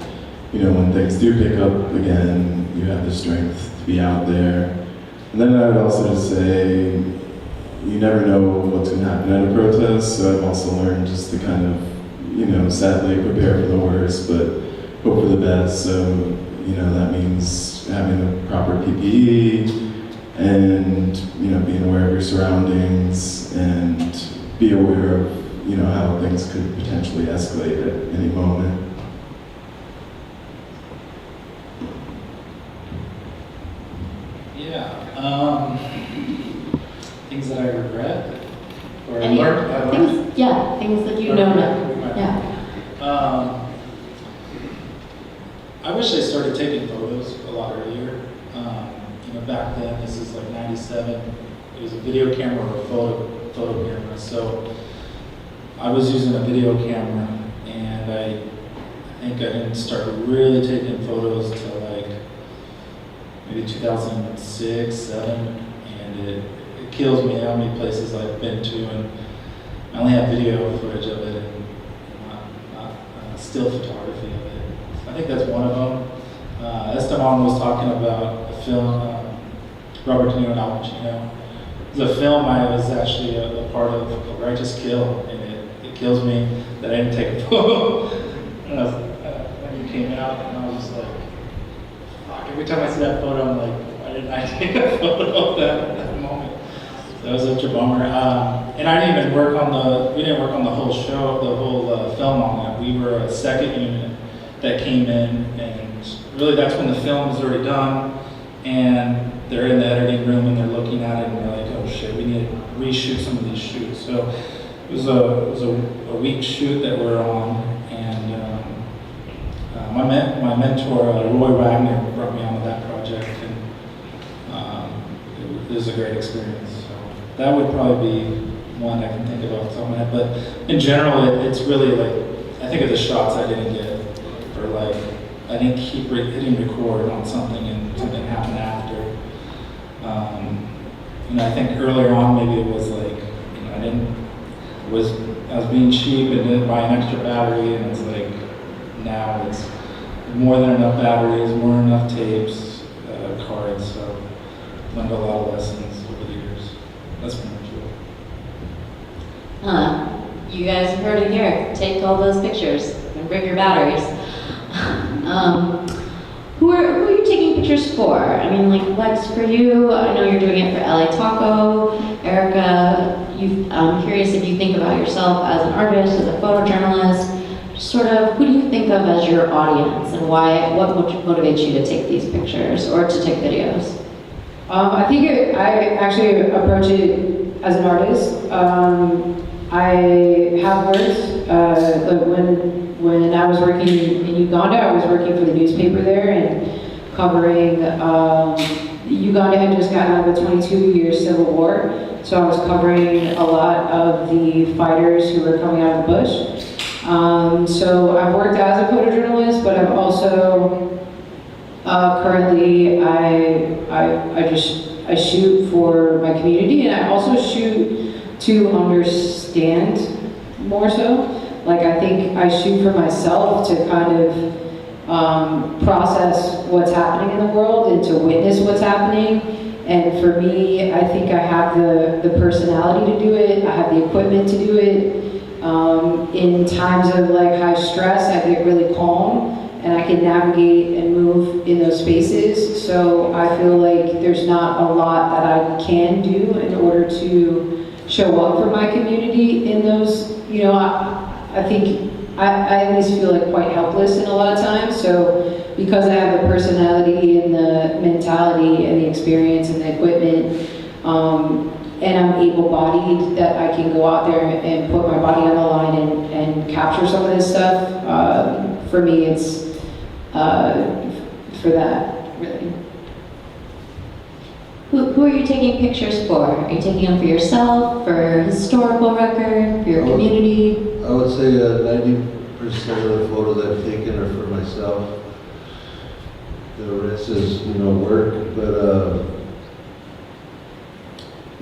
when things do pick up again, you have the strength to be out there. And then I would also just say, you never know what's going to happen at a protest, so I've also learned just to kind of, sadly prepare for the worst, but hope for the best. So, that means having the proper PPE and, being aware of your surroundings and be aware of, how things could potentially escalate at any moment. Yeah. Things that I regret or Any learned. things that you know now. Yeah. I wish I started taking photos a lot earlier. Back then, this is 97. It was a video camera or a photo camera. So I was using a video camera, and I think I didn't start really taking photos till maybe 2006, 7, and it kills me how many places I've been to, and I only have video footage of it, and still photography of it. I think that's one of them. Esteban was talking about a film, Robert De Niro and Al Pacino. It's a film I was actually a part of, A Righteous Kill, and it kills me that I didn't take a photo when it came out, and I was just like, fuck, every time I see that photo, I'm like, why didn't I take a photo of that moment? So that was such a bummer. And I didn't even work on we didn't work on the whole show, the whole film on that. We were a second unit that came in, and really that's when the film was already done, and they're in the editing room and they're looking at it and they're like, oh shit, we need to reshoot some of these shoots. So it was a week shoot that we're on, and my mentor, Roy Wagner, brought me onto that project, and it was a great experience. So that would probably be one I can think of off the top of my head. But in general, it's really like, I think of the shots I didn't get, or like, I didn't keep hitting record on something and something happened after. I think earlier on maybe it was like, I was being cheap and didn't buy an extra battery, and it's like, now it's more than enough batteries, more than enough tapes, cards, so learned a lot of lessons over the years. That's pretty much it. You guys have heard it here. Take all those pictures and bring your batteries. Who are you taking pictures for? I mean, like Lex, for you, I know you're doing it for LA Taco. Erica, I'm curious if you think about yourself as an artist, as a photojournalist. Sort of, who do you think of as your audience, and why? What motivates you to take these pictures or to take videos? I think I actually approach it as an artist. I have worked, like when I was working in Uganda, I was working for the newspaper there and covering, Uganda had just gotten out of a 22-year civil war, so I was covering a lot of the fighters who were coming out of the bush. So I've worked as a photojournalist, but I've also, currently, I shoot for my community, and I also shoot to understand more so. Like, I think I shoot for myself to kind of process what's happening in the world and to witness what's happening. And for me, I think I have the personality to do it. I have the equipment to do it. In times of like high stress, I get really calm and I can navigate and move in those spaces. So I feel like there's not a lot that I can do in order to show up for my community in those, I think I at least feel like quite helpless in a lot of times. So because I have the personality and the mentality and the experience and the equipment, and I'm able-bodied, that I can go out there and put my body on the line and capture some of this stuff, for me it's for that, really. Who are you taking pictures for? Are you taking them for yourself, for historical record, for your community? I would say 90% of the photos I've taken are for myself. The rest is, work. But,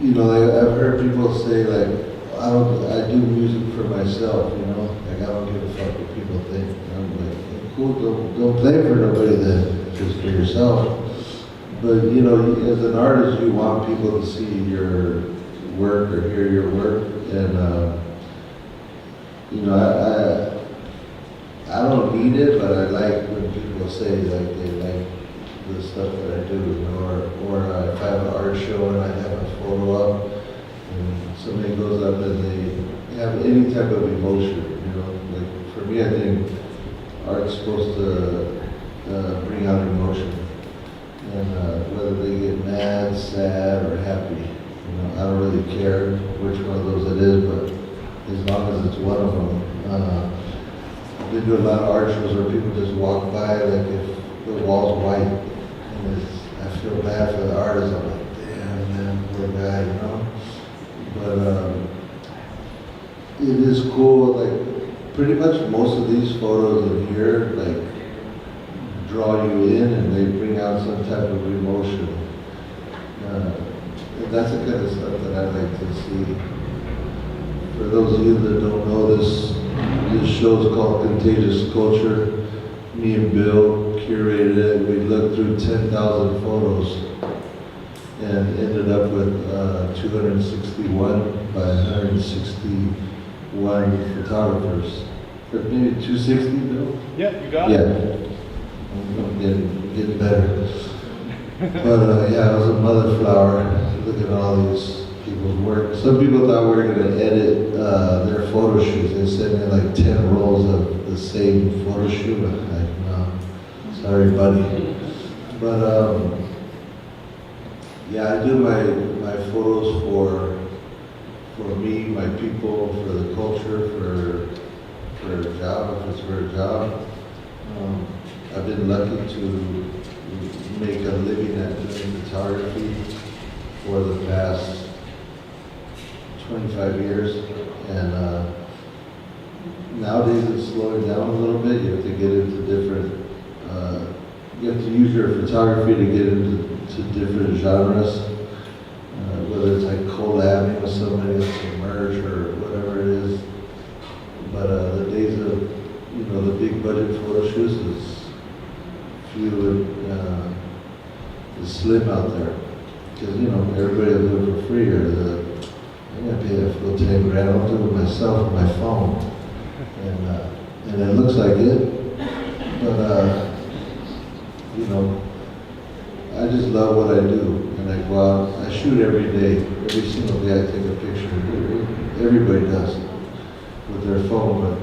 I've heard people say, like, I do music for myself, like, I don't give a fuck what people think. And I'm like, cool, don't play for nobody then, just for yourself. But, as an artist, you want people to see your work or hear your work. And, I don't need it, but I like when people say, like, they like the stuff that I do, or if I have an art show and I have a photo up, and somebody goes up and they have any type of emotion, like for me, I think art's supposed to bring out emotion, and whether they get mad, sad, or happy, I don't really care which one of those it is, but as long as it's one of them. They do a lot of art shows where people just walk by, like if the wall's white, and I feel bad for the artist. I'm like, damn, man, poor guy, But it is cool. Like pretty much most of these photos in here, like draw you in, and they bring out some type of emotion. And that's the kind of stuff that I like to see. For those of you that don't know this This show is called Contagious Culture. Me and Bill curated it. We looked through 10,000 photos and ended up with 261 by 161 photographers. Maybe 260, Bill? Yeah, you got it. Yeah. I'm getting better. But yeah, I was a mother flower. Look at all these people's work. Some people thought we were going to edit their photo shoots. They sent me like 10 rolls of the same photo shoot. I'm like, no, sorry, buddy. But yeah, I do my photos for me, my people, for the culture, for a job, if it's for a job. I've been lucky to make a living at doing photography for the past 25 years, and nowadays it's slowing down a little bit. You have to get into different, you have to use your photography to get into different genres, whether it's like collabing with somebody else to merge or whatever it is. But the days of, the big budget photo shoots is few and slim out there. Because, everybody will do it for free, or I'm going to pay that full 10 grand. I'll do it myself with my phone. And it looks like it. But, I just love what I do. And I go out, I shoot every day. Every single day I take a picture. Everybody does with their phone. But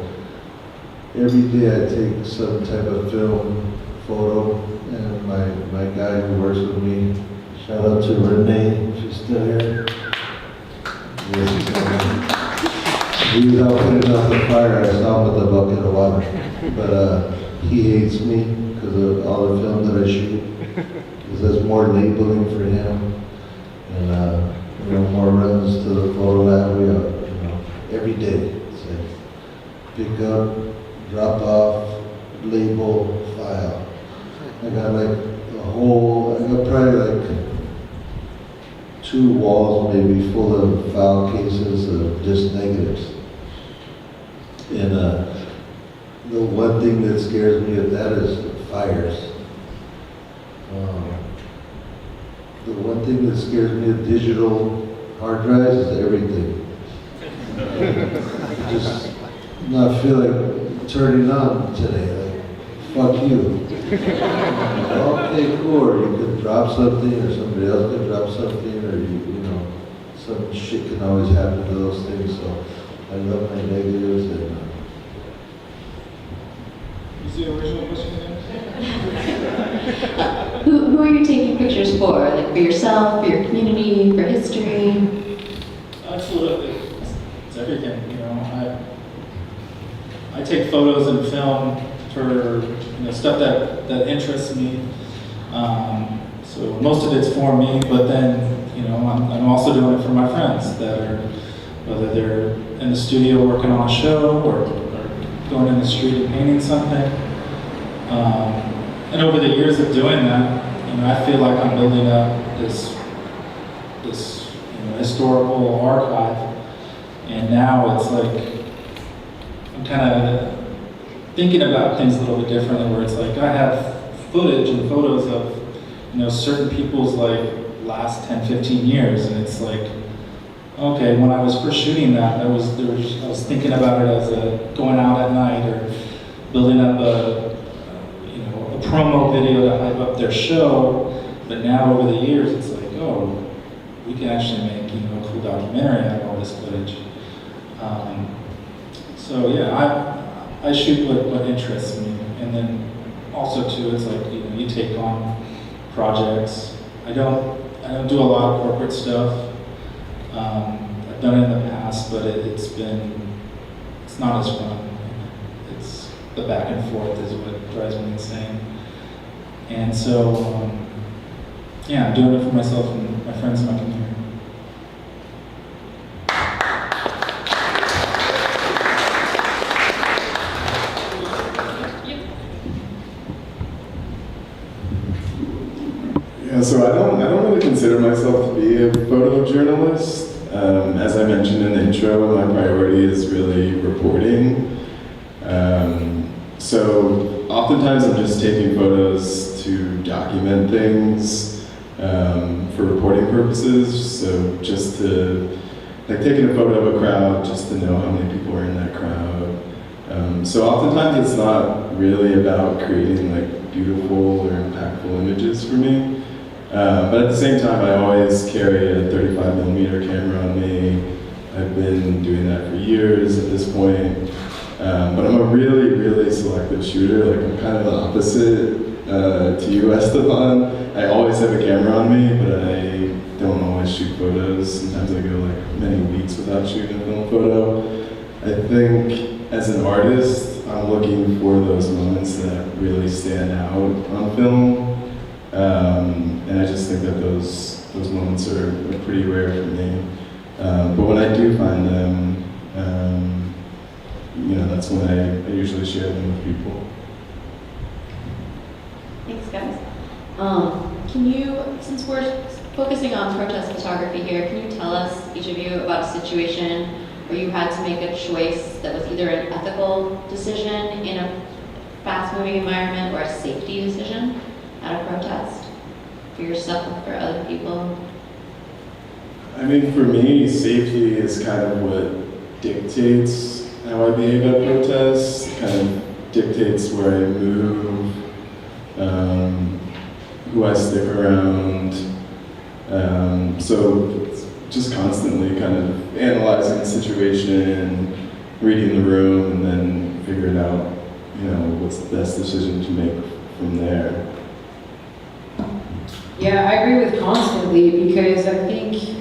every day I take some type of film, photo, and my guy who works with me, shout out to Renee, if she's still here. Yes, she's still here. He was out putting out the fire. I saw him with a bucket of water. But he hates me because of all the film that I shoot. Because there's more labeling for him, and more runs to the photo lab. We every day. It's like pick up, drop off, label, file. I got like I got probably like 2 walls maybe full of file cases of just negatives. And the one thing that scares me of that is fires. The one thing that scares me of digital hard drives is everything. Just not feel like turning on today. Fuck you. Okay, cool. Or you could drop something, or somebody else could drop something, or some shit can always happen to those things. So I love my negatives. And Is the original question again? Who are you taking pictures for? Like for yourself, for your community, for history? Absolutely. It's everything. I take photos and film for stuff that interests me. So most of it's for me, but then I'm also doing it for my friends that are, whether they're in the studio working on a show or going in the street and painting something. And over the years of doing that, I feel like I'm building up this historical archive, and now it's like I'm kind of thinking about things a little bit differently, where it's like I have footage and photos of certain people's last 10-15 years, and it's like, okay, when I was first shooting that, I was thinking about it as going out at night or building up a promo video to hype up their show. But now over the years, it's like, oh, we can actually make a cool documentary out of all this footage. So yeah, I shoot what interests me, and then also too, it's like you take on projects. I don't do a lot of corporate stuff. I've done it in the past, but it's not as fun. It's the back and forth is what drives me insane. And so, yeah, I'm doing it for myself and my friends and my community. Yeah, so I don't really consider myself to be a photojournalist. As I mentioned in the intro, my priority is really reporting. So oftentimes I'm just taking photos to document things for reporting purposes. So just to, like taking a photo of a crowd just to know how many people are in that crowd. So oftentimes it's not really about creating like beautiful or impactful images for me. But at the same time, I always carry a 35mm camera on me. I've been doing that for years at this point. But I'm a really, really selective shooter. Like I'm kind of the opposite to you, Esteban. I always have a camera on me, but I don't always shoot photos. Sometimes I go like many weeks without shooting a film photo. I think as an artist, I'm looking for those moments that really stand out on film. And I just think that those moments are pretty rare for me. But when I do find them, you know, that's when I usually share them with people. Thanks, guys. Can you, since we're focusing on protest photography here, can you tell us, each of you, about a situation where you had to make a choice that was either an ethical decision in a fast-moving environment or a safety decision at a protest for yourself or for other people? I mean, for me, safety is kind of what dictates how I behave at protests, kind of dictates where I move, who I stick around. So just constantly kind of analyzing the situation, reading the room, and then figuring out, you know, what's the best decision to make from there. Yeah, I agree with constantly because I think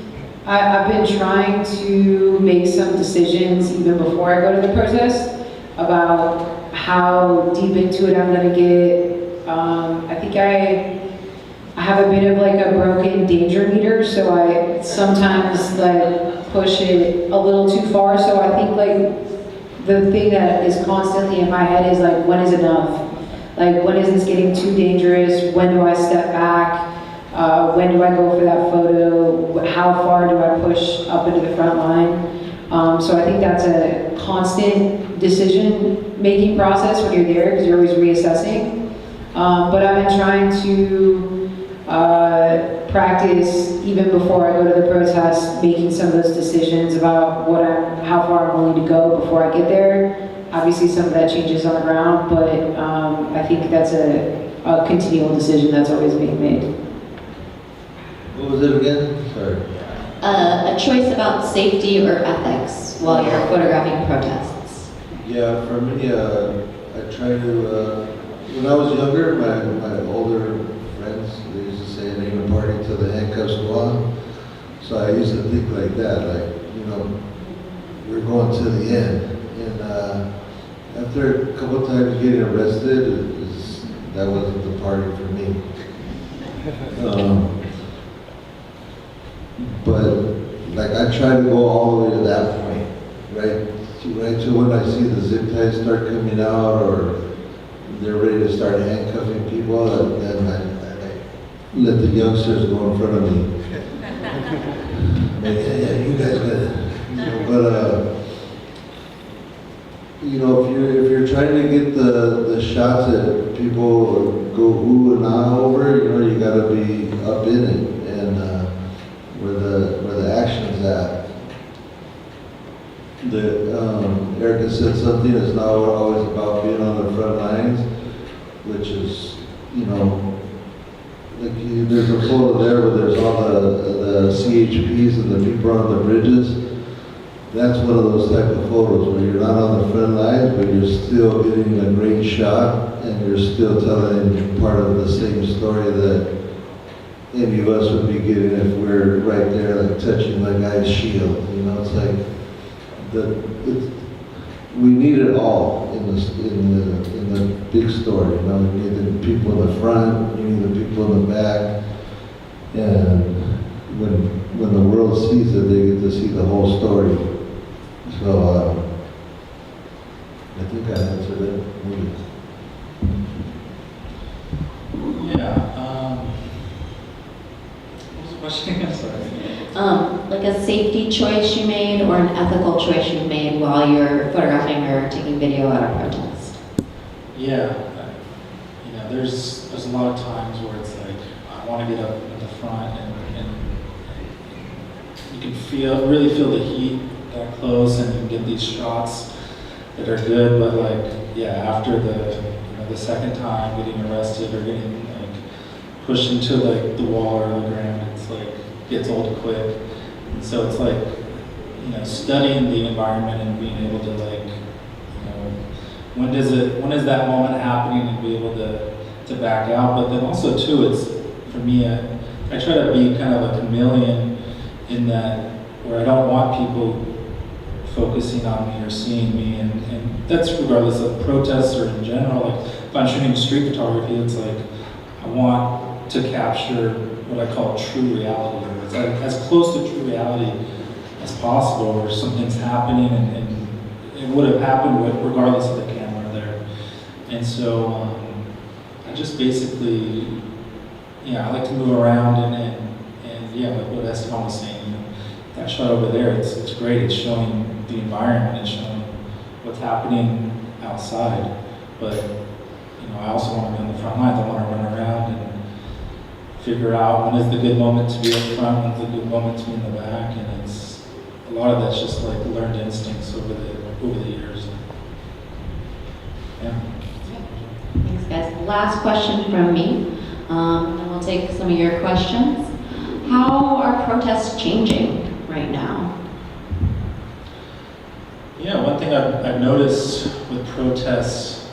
I've been trying to make some decisions even before I go to the protest about how deep into it I'm going to get. I think I have a bit of like a broken danger meter, so I sometimes like push it a little too far. So I think like the thing that is constantly in my head is like, when is enough? Like, when is this getting too dangerous? When do I step back? When do I go for that photo? How far do I push up into the front line? So I think that's a constant decision-making process when you're there because you're always reassessing. But I've been trying to practice, even before I go to the protest, making some of those decisions about how far I'm willing to go before I get there. Obviously, some of that changes on the ground, but I think that's a continual decision that's always being made. What was it again? Sorry. A choice about safety or ethics while you're photographing protests. Yeah, for me, I try to, when I was younger, my older friends, they used to say, it ain't a party till the handcuffs go on. So I used to think like that, like, you know, we're going to the end. And after a couple times getting arrested, that wasn't the party for me. But like I try to go all the way to that point, right to when I see the zip ties start coming out or they're ready to start handcuffing people, then I let the youngsters go in front of me. Yeah, you guys got it. But you know, if you're trying to get the shots that people go ooh and ah over, you know, you got to be up in it and where the action's at. Erica said something. It's not always about being on the front lines, which is, you know, like there's a photo there where there's all the CHPs and the people on the bridges. That's one of those type of photos where you're not on the front lines, but you're still getting a great shot and you're still telling part of the same story that any of us would be getting if we're right there, like touching the guy's shield. You know, it's like we need it all in the big story. You know, we need the people in the front, we need the people in the back, and when the world sees it, they get to see the whole story. So I think I answered it. Maybe. Yeah. What was the question again? Sorry. like a safety choice you made or an ethical choice you made while you're photographing or taking video at a protest? Yeah, there's a lot of times where it's like I want to get up in the front and you can really feel the heat that close, and you can get these shots that are good, but after the second time getting arrested or getting pushed into the wall or the ground, it's gets old quick. And so it's studying the environment and being able to when is that moment happening, and be able to back out. But then also too, it's for me, I try to be kind of a chameleon in that where I don't want people focusing on me or seeing me, and that's regardless of protests or in general. If I'm shooting street photography, it's I want to capture what I call true reality. It's as close to true reality as possible, where something's happening and it would have happened regardless of the camera there. And so I just basically, I like to move around and like what Esteban was saying, that shot over there, it's great. It's showing the environment, it's showing what's happening outside. But I also want to be on the front lines. I want to run around and figure out when is the good moment to be up front, when's the good moment to be in the back, and it's a lot of that's just learned instincts over the years. Yeah. Thanks, guys. Last question from me, and then we'll take some of your questions. How are protests changing right now? Yeah, one thing I've noticed with protests,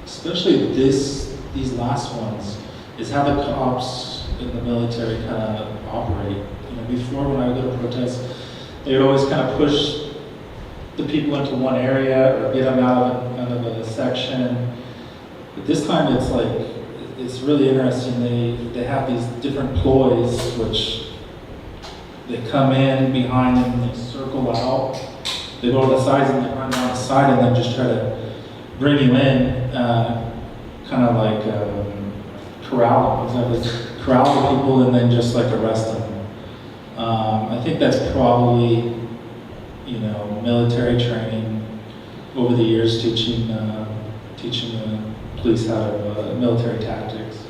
especially these last ones, is how the cops in the military kind of operate. Before, when I would go to protests, they would always kind of push the people into one area or get them out of a section. But this time, it's really interesting. They have these different ploys, which they come in behind them and they circle out. They go to the sides and they run down the side and then just try to bring you in, kind of corral the people and then just arrest them. I think that's probably, military training over the years, teaching the police how to military tactics.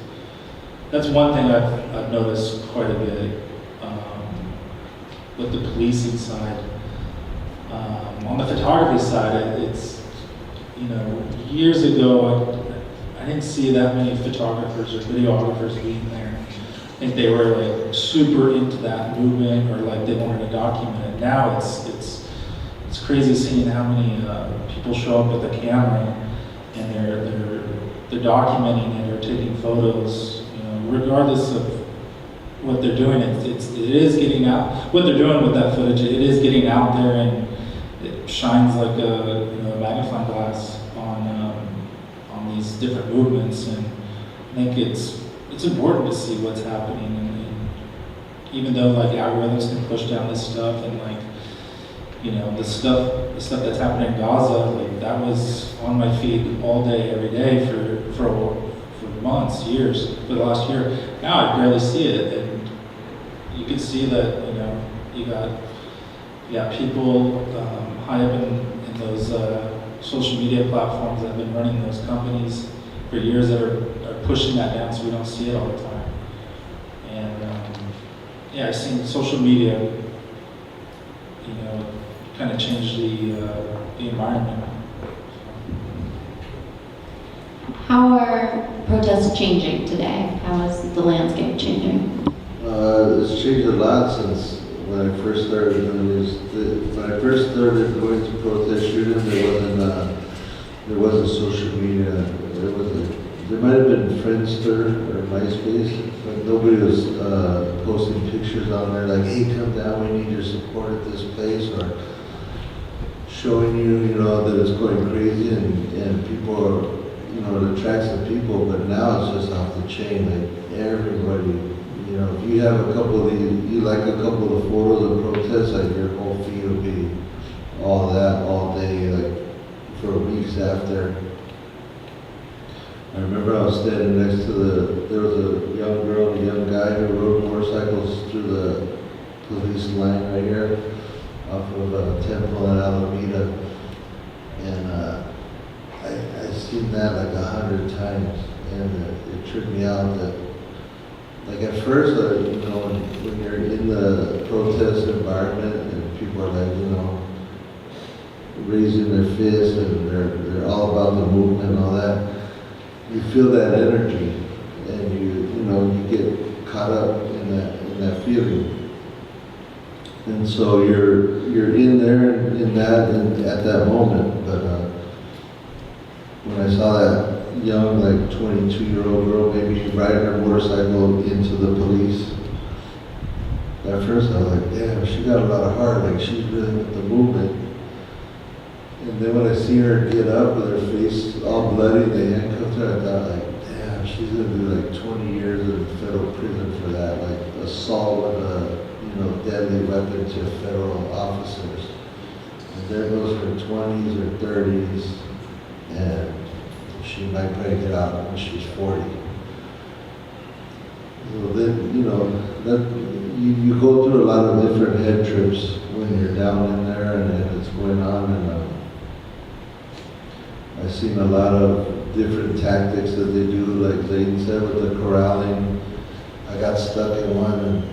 That's one thing I've noticed quite a bit with the policing side. On the photography side, it's years ago I didn't see that many photographers or videographers being there. I think they were super into that movement, or they wanted to document it. Now it's crazy seeing how many people show up with a camera and they're documenting it or taking photos. Regardless of what they're doing, it is getting out. What they're doing with that footage, it is getting out there, and it shines like a magnifying glass on these different movements. And I think it's important to see what's happening, and even though algorithms can push down this stuff, and the stuff that's happening in Gaza, that was on my feed all day, every day for months, years, for the last year. Now I barely see it, and you can see that you got people high up in those social media platforms that have been running those companies for years that are pushing that down, so we don't see it all the time. And I've seen social media, kind of change the environment. How are protests changing today? How is the landscape changing? It's changed a lot since when I first started doing this. When I first started going to protest shooting, there wasn't social media. There might have been Friendster or MySpace, but nobody was posting pictures on there hey, come down, we need your support at this place, or showing you, that it's going crazy and people are, it attracts the people. But now it's just off the chain, everybody. If you have a couple of you like a couple of photos of protests, your whole feed will be all that all day, for weeks after. I remember I was standing next to there was a young girl and a young guy who rode motorcycles through the police line right here off of Temple and Alameda. And I seen that like 100 times, and it tripped me out that, like at first, when you're in the protest environment and people are like, raising their fists and they're all about the movement and all that, you feel that energy, and you get caught up in that feeling. And so you're in there in that and at that moment. But when I saw that young, like 22-year-old girl maybe riding her motorcycle into the police, at first I was like, damn, she got a lot of heart, like she's really with the movement. And then when I see her get up with her face all bloody, they handcuffed her, I thought like, damn, she's gonna do like 20 years in federal prison for that, like assault with a deadly weapon to federal officers. And there goes her 20s or 30s, and she might probably get out when she's 40. So then, you go through a lot of different head trips when you're down in there and it's going on. And I've seen a lot of different tactics that they do, like Zayden said, with the corralling. I got stuck in one, and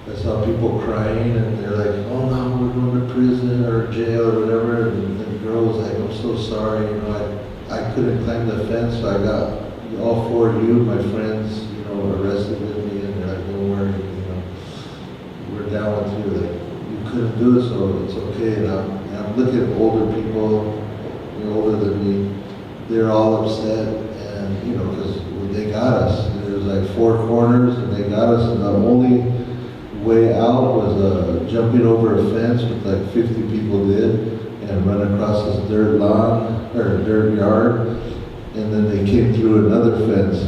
I saw people crying, and they're like, oh no, we're going to prison or jail or whatever. And the girl was like, I'm so sorry, I couldn't climb the fence, so I got all four of you, my friends, arrested with me, and they're like, don't worry, we're down with you. Like, you couldn't do it, so it's okay. And I'm looking at older people, older than me, they're all upset, and because they got us. There was like four corners, and they got us, and the only way out was jumping over a fence, with like 50 people did, and run across this dirt lawn, or dirt yard, and then they came through another fence.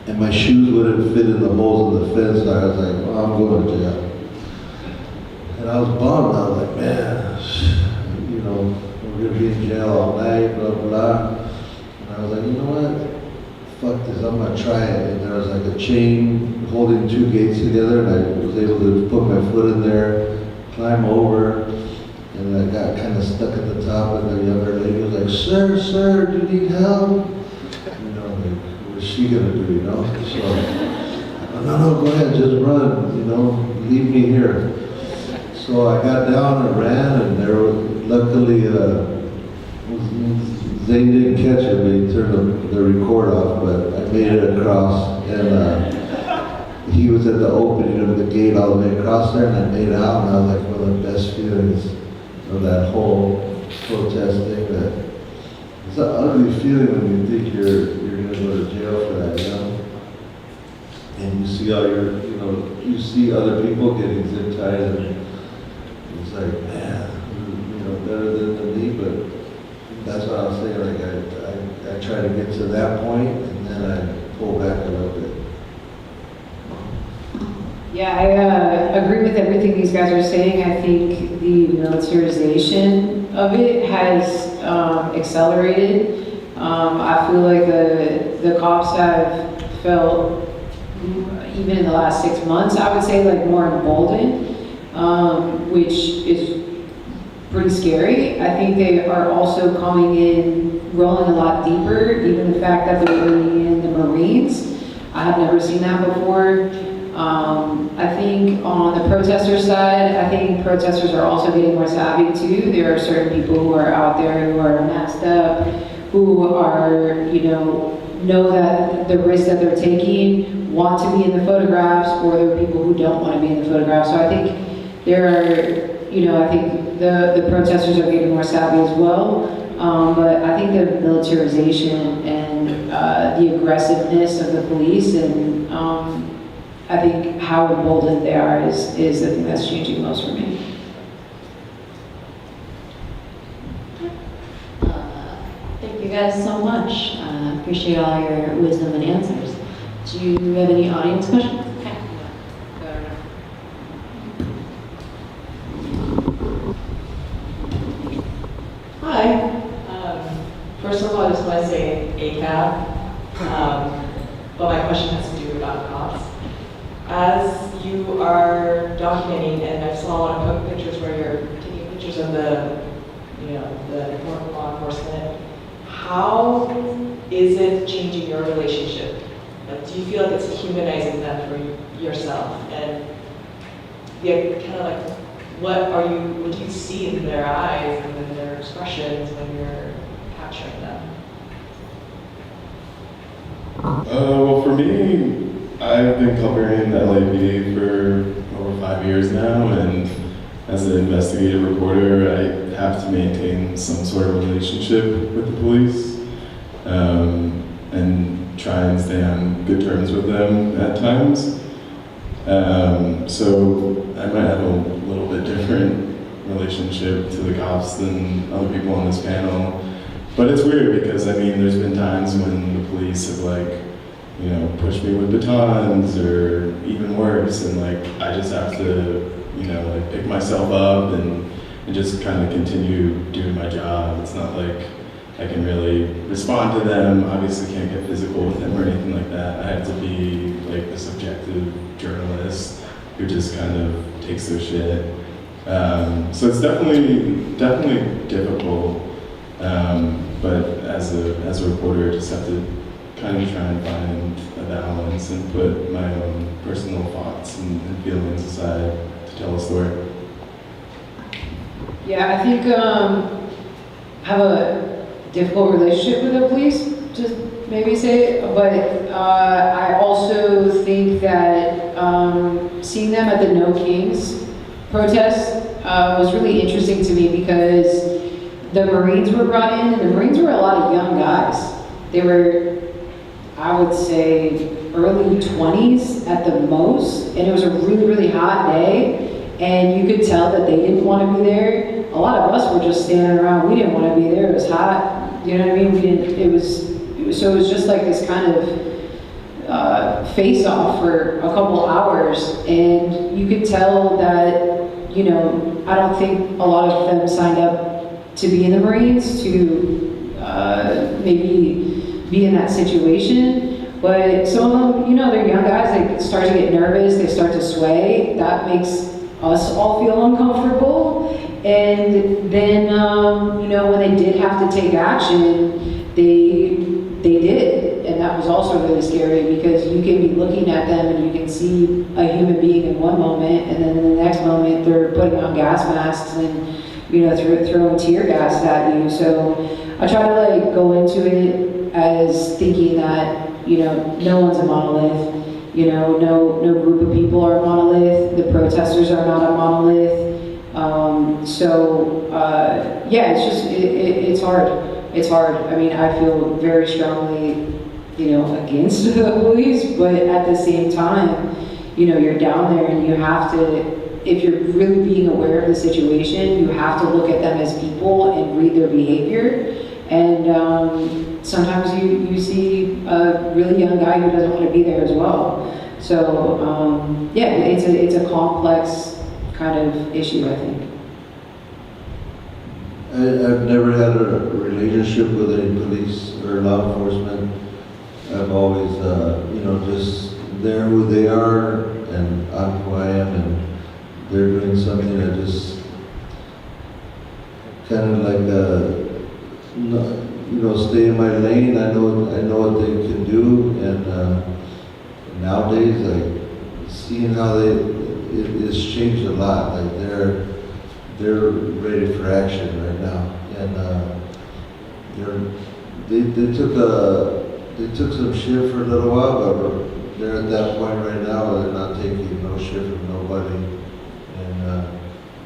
And my shoes wouldn't fit in the holes of the fence, so I was like, oh, I'm going to jail. And I was bummed. I was like, man, we're going to be in jail all night, blah, blah. And I was like, you know what? Fuck this, I'm going to try it. And there was like a chain holding two gates together, and I was able to put my foot in there, climb over, and I got kind of stuck at the top, and the younger lady was like, sir, do you need help? What's she gonna do, So, no, go ahead, just run, leave me here. So I got down and ran, and there was, luckily, they didn't catch it, but he turned the record off, but I made it across, and he was at the opening of the gate all the way across there, and I made it out, and I was like, one of the best feelings of that whole protesting. That it's an ugly feeling when you think you're going to go to jail for that, And you see all you see other people getting zip tied, and it's like, man, better than me, but that's what I was saying, like I try to get to that point, and then I pull back a little bit. Yeah, I agree with everything these guys are saying. I think the militarization of it has accelerated. I feel like the cops have felt, even in the last 6 months, I would say, like more emboldened, which is pretty scary. I think they are also coming in, rolling a lot deeper, even the fact that they're bringing in the Marines. I have never seen that before. I think on the protester side, I think protesters are also getting more savvy too. There are certain people who are out there who are masked up, who are, know that the risk that they're taking, want to be in the photographs, or there are people who don't want to be in the photographs. So I think there are, I think the protesters are getting more savvy as well. But I think the militarization and the aggressiveness of the police, and I think how emboldened they are is the thing that's changing most for me. Thank you guys so much. Appreciate all your wisdom and answers. Do you have any audience questions? Okay. Hi. First of all, I just want to say But my question has to do about cops. As you are documenting, and I saw a lot of pictures where you're taking pictures of the law enforcement, how is it changing your relationship? Like, do you feel like it's humanizing them for yourself? And yeah, kind of like, what do you see in their eyes and in their expressions when you're capturing them? Well, for me, I've been covering LAPD for over 5 years now, and as an investigative reporter, I have to maintain some sort of relationship with the police, and try and stay on good terms with them at times. So I might have a little bit different relationship to the cops than other people on this panel. But it's weird because, I mean, there's been times when the police have, like, you know, pushed me with batons or even worse, and, like, I just have to, you know, like, pick myself up and just kind of continue doing my job. It's not like I can really respond to them. Obviously can't get physical with them or anything like that. I have to be, like, a subjective journalist who just kind of takes their shit. So it's definitely difficult. But as a reporter, I just have to kind of try and find a balance and put my own personal thoughts and feelings aside to tell a story. Yeah, I think I have a difficult relationship with the police, just maybe say, but I also think that seeing them at the No Kings protest was really interesting to me because the Marines were brought in, and the Marines were a lot of young guys. They were, I would say, early 20s at the most, and it was a really, really hot day, and you could tell that they didn't want to be there. A lot of us were just standing around. We didn't want to be there. It was hot. You know what I mean? It was just like this kind of face-off for a couple hours, and you could tell that, you know, I don't think a lot of them signed up to be in the Marines, to maybe be in that situation. But some of them, you know, they're young guys, they start to get nervous, they start to sway. That makes us all feel uncomfortable. And then, you know, when they did have to take action, they did. And that was also really scary because you can be looking at them and you can see a human being in one moment, and then in the next moment they're putting on gas masks and, you know, throwing tear gas at you. So I try to, like, go into it as thinking that, you know, no one's a monolith. You know, no group of people are a monolith. The protesters are not a monolith. Yeah, it's just, it's hard. It's hard. I mean, I feel very strongly, you know, against the police, but at the same time, you know, you're down there and you have to, if you're really being aware of the situation, you have to look at them as people and read their behavior. And sometimes you see a really young guy who doesn't want to be there as well. So yeah, it's a complex kind of issue, I think. I've never had a relationship with any police or law enforcement. I've always, you know, just they're who they are and I'm who I am, and they're doing something I just kind of like, you know, stay in my lane. I know what they can do, and nowadays, like, seeing how it's changed a lot. Like they're ready for action right now, and they took some shit for a little while, but they're at that point right now where they're not taking no shit from nobody. And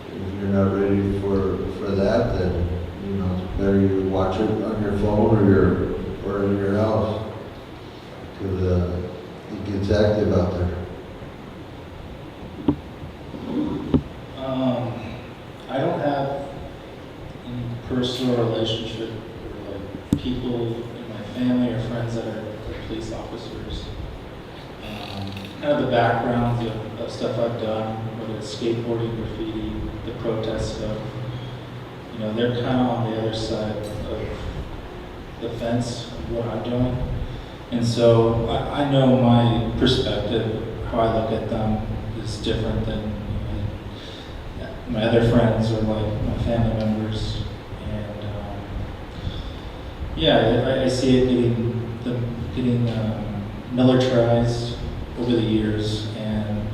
if you're not ready for that, then, you know, it's better you watch it on your phone or in your house, because it gets active out there. I don't have any personal relationship or, like, people in my family or friends that are police officers. Kind of the background of stuff I've done, whether it's skateboarding, graffiti, the protest stuff. You know, they're kind of on the other side of the fence of what I'm doing. And so I know my perspective, how I look at them, is different than my other friends or like my family members. And yeah, I see it getting militarized over the years. And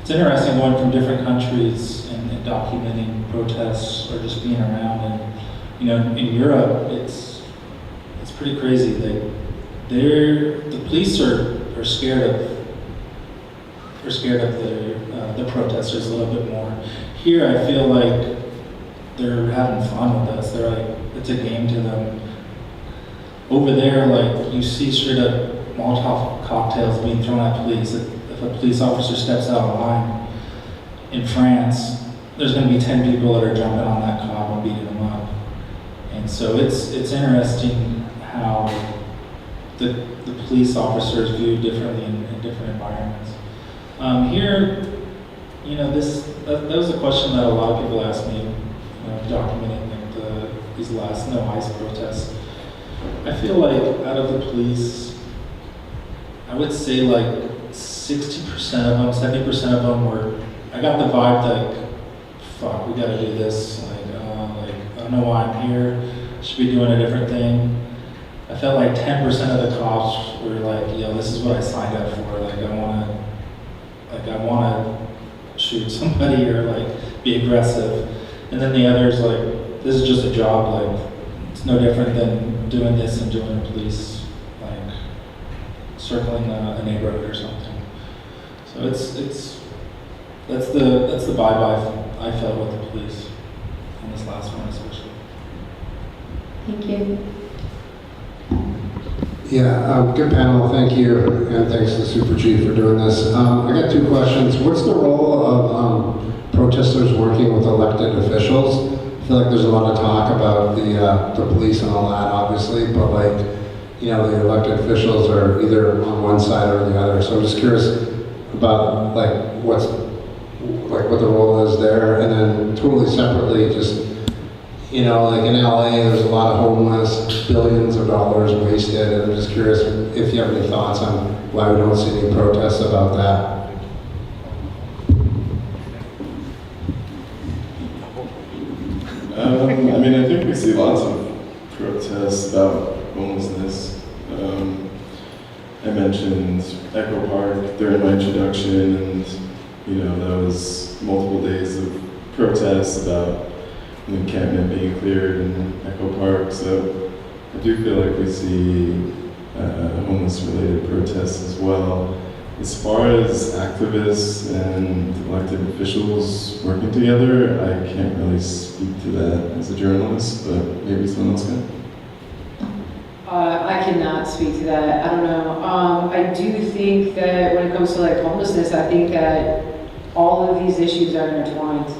it's interesting going from different countries and documenting protests or just being around. And you know, in Europe, it's pretty crazy. The police are scared of the protesters a little bit more. Here, I feel like they're having fun with us. They're like, it's a game to them. Over there, like, you see straight up Molotov cocktails being thrown at police. If a police officer steps out of line in France, there's going to be 10 people that are jumping on that cop and beating them up. And so it's interesting how the police officers view differently in different environments. Here, you know, that was a question that a lot of people asked me, you know, documenting like these last No ICE protests. I feel like out of the police, I would say like 60% of them, 70% of them were, I got the vibe like, fuck, we gotta do this. Like, I don't know why I'm here. Should be doing a different thing. I felt like 10% of the cops were like, yo, this is what I signed up for. Like, I wanna shoot somebody or like be aggressive. And then the others like, this is just a job. Like, it's no different than doing this and doing the police, like circling a neighborhood or something. So that's the vibe I felt with the police on this last one especially. Thank you. Yeah, good panel, thank you, and thanks to Superchief for doing this. I got two questions. What's the role of protesters working with elected officials? I feel like there's a lot of talk about the police and all that, obviously, but like, you know, the elected officials are either on one side or the other. So I'm just curious about like what the role is there, and then totally separately, just, you know, like in LA, there's a lot of homeless, billions of dollars wasted, and I'm just curious if you have any thoughts on why we don't see any protests about that. I mean, I think we see lots of protests about homelessness. I mentioned Echo Park during my introduction, and you know, that was multiple days of protests about the encampment being cleared in Echo Park. So I do feel like we see homeless-related protests as well. As far as activists and elected officials working together, I can't really speak to that as a journalist, but maybe someone else can. I cannot speak to that. I don't know. I do think that when it comes to like homelessness, I think that all of these issues are intertwined.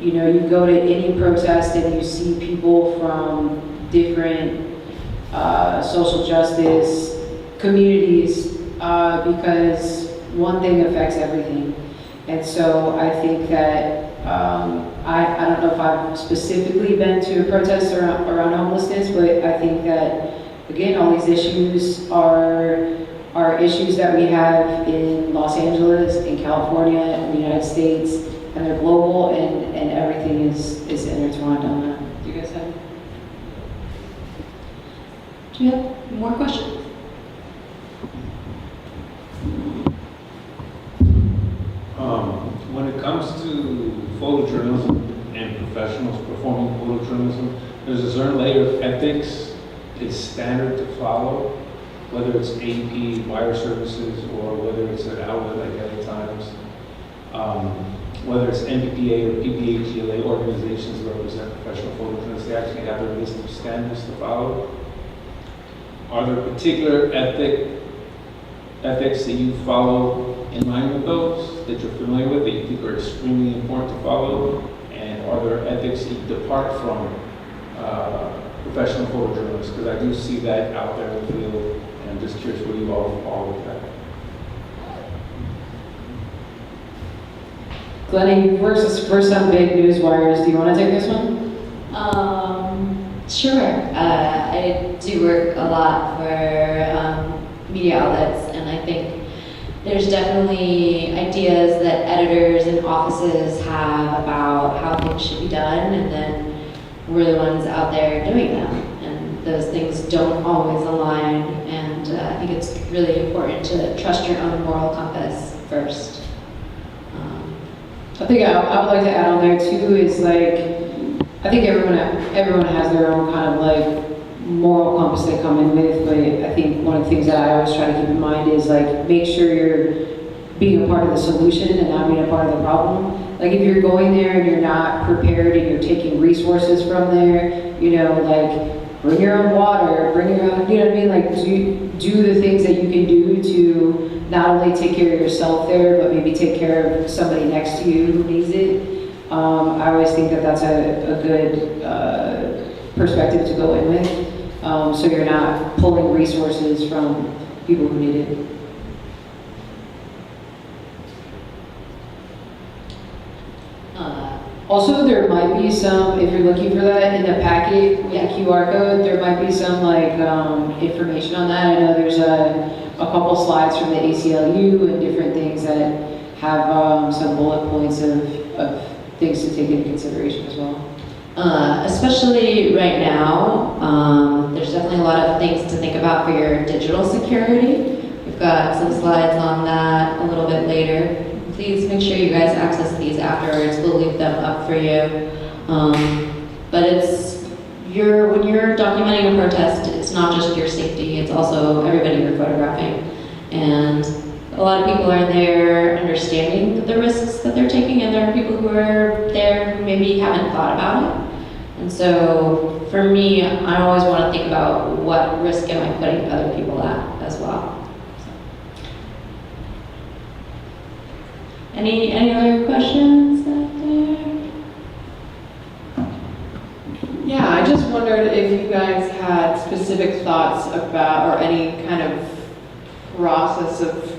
You know, you go to any protest and you see people from different social justice communities because one thing affects everything. And so I think that I don't know if I've specifically been to a protest around homelessness, but I think that, again, all these issues are issues that we have in Los Angeles, in California, in the United States, and they're global, and everything is intertwined on that. Do you guys have? Do you have more questions? When it comes to photojournalism and professionals performing photojournalism, there's a certain layer of ethics, a standard to follow, whether it's AP, wire services, or whether it's an outlet like LA Times, whether it's NPPA or PPA-GLA organizations that represent professional photojournalists, they actually have a list of standards to follow. Are there particular ethics that you follow in line with those, that you're familiar with, that you think are extremely important to follow? And are there ethics that you depart from professional photojournalists? Because I do see that out there in the field, and I'm just curious where you all fall with that. Glenna, you've worked for some big news wires. Do you want to take this one? Sure. I do work a lot for media outlets, and I think there's definitely ideas that editors and offices have about how things should be done, and then we're the ones out there doing them. And those things don't always align, and I think it's really important to trust your own moral compass first. I think I would like to add on there too is like, I think everyone has their own kind of like moral compass they come in with, but I think one of the things that I always try to keep in mind is like, make sure you're being a part of the solution and not being a part of the problem. Like if you're going there and you're not prepared and you're taking resources from there, you know, like bring your own water, bring your own, you know what I mean? Like do the things that you can do to not only take care of yourself there, but maybe take care of somebody next to you who needs it. I always think that that's a good perspective to go in with, so you're not pulling resources from people who need it. Also, there might be some, if you're looking for that in the packet with the QR code, there might be some like information on that. I know there's a couple slides from the ACLU and different things that have some bullet points of things to take into consideration as well. Especially right now, there's definitely a lot of things to think about for your digital security. We've got some slides on that a little bit later. Please make sure you guys access these afterwards. We'll leave them up for you. But when you're documenting a protest, it's not just your safety, it's also everybody you're photographing. And a lot of people are there understanding the risks that they're taking, and there are people who are there who maybe haven't thought about it. And so for me, I always want to think about what risk am I putting other people at as well. Any other questions out there? Yeah, I just wondered if you guys had specific thoughts about, or any kind of process of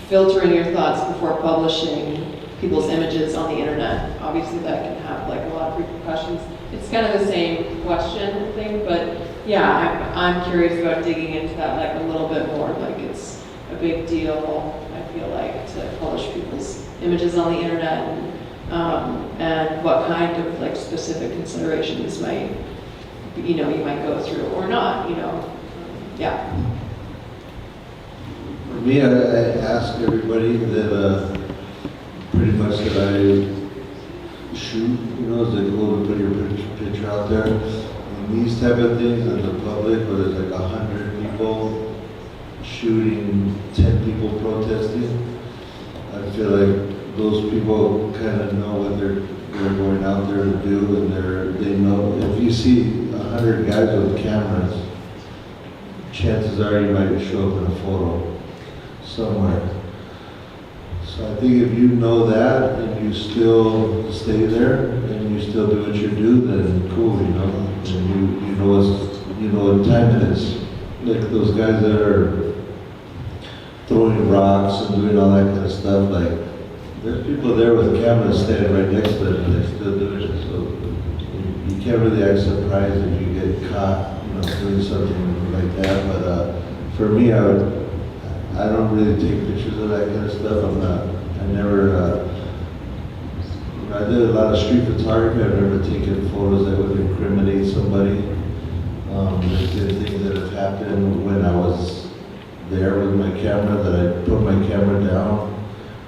filtering your thoughts before publishing people's images on the internet. Obviously that can have like a lot of repercussions. It's kind of the same question thing, but yeah, I'm curious about digging into that like a little bit more. Like it's a big deal, I feel like, to publish people's images on the internet, and what kind of like specific considerations might, you might go through or not, yeah. For me, I ask everybody that pretty much that I shoot, as they go to put your picture out there. And these type of things in the public, where there's like 100 people shooting, 10 people protesting, I feel like those people kind of know what they're going out there to do, and they know. If you see 100 guys with cameras, chances are you might show up in a photo somewhere. So I think if you know that and you still stay there and you still do what you do, then cool, and you know what time it is. Like those guys that are throwing rocks and doing all that kind of stuff, like there's people there with cameras standing right next to them and they're still doing it. So you can't really act surprised if you get caught, doing something like that. But for me, I don't really take pictures of that kind of stuff. I did a lot of street photography. I've never taken photos that would incriminate somebody. There's been things that have happened when I was there with my camera that I put my camera down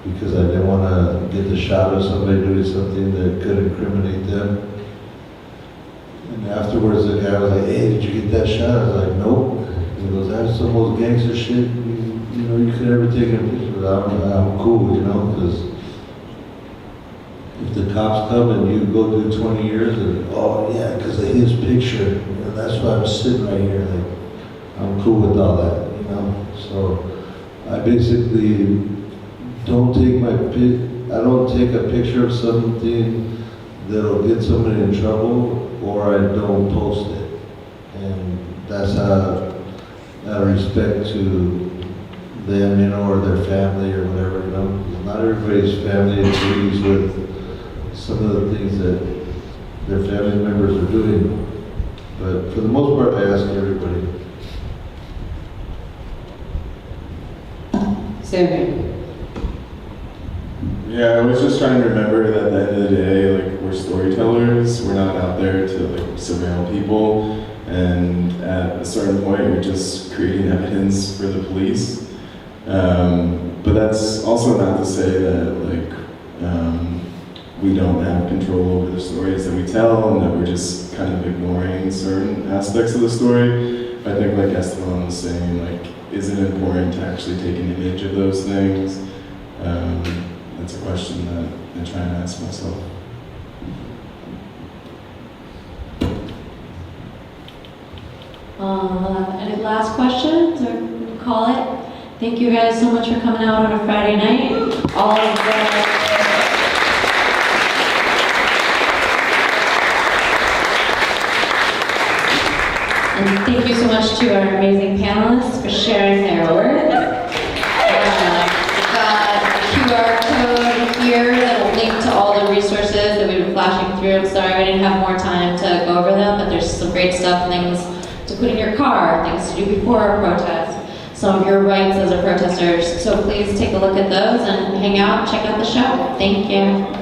because I didn't want to get the shot of somebody doing something that could incriminate them. And afterwards the guy was like, "Hey, did you get that shot?" I was like, "Nope." He goes, "That's some old gangster shit. You could never take a picture." I'm cool, because if the cops come and you go do 20 years and, oh yeah, because of his picture, that's why I'm sitting right here. Like, I'm cool with all that, So I basically don't take I don't take a picture of something that'll get somebody in trouble, or I don't post it. And that's out of respect to them, or their family or whatever, Not everybody's family agrees with some of the things that their family members are doing. But for the most part, I ask everybody. Same Yeah, I was just trying to remember that at the end of the day, like, we're storytellers. We're not out there to like surveil people. And at a certain point, we're just creating evidence for the police. But that's also not to say that like we don't have control over the stories that we tell, and that we're just kind of ignoring certain aspects of the story. I think, like Esteban was saying, like, is it important to actually take an image of those things? That's a question that I'm trying to ask myself. Any last questions, or call it? Thank you guys so much for coming out on a Friday night. All of the And thank you so much to our amazing panelists for sharing their work. We've got a QR code here that will link to all the resources that we've been flashing through. I'm sorry I didn't have more time to go over them, but there's some great stuff, things to put in your car, things to do before a protest, some of your rights as a protester. So please take a look at those and hang out, check out the show. Thank you.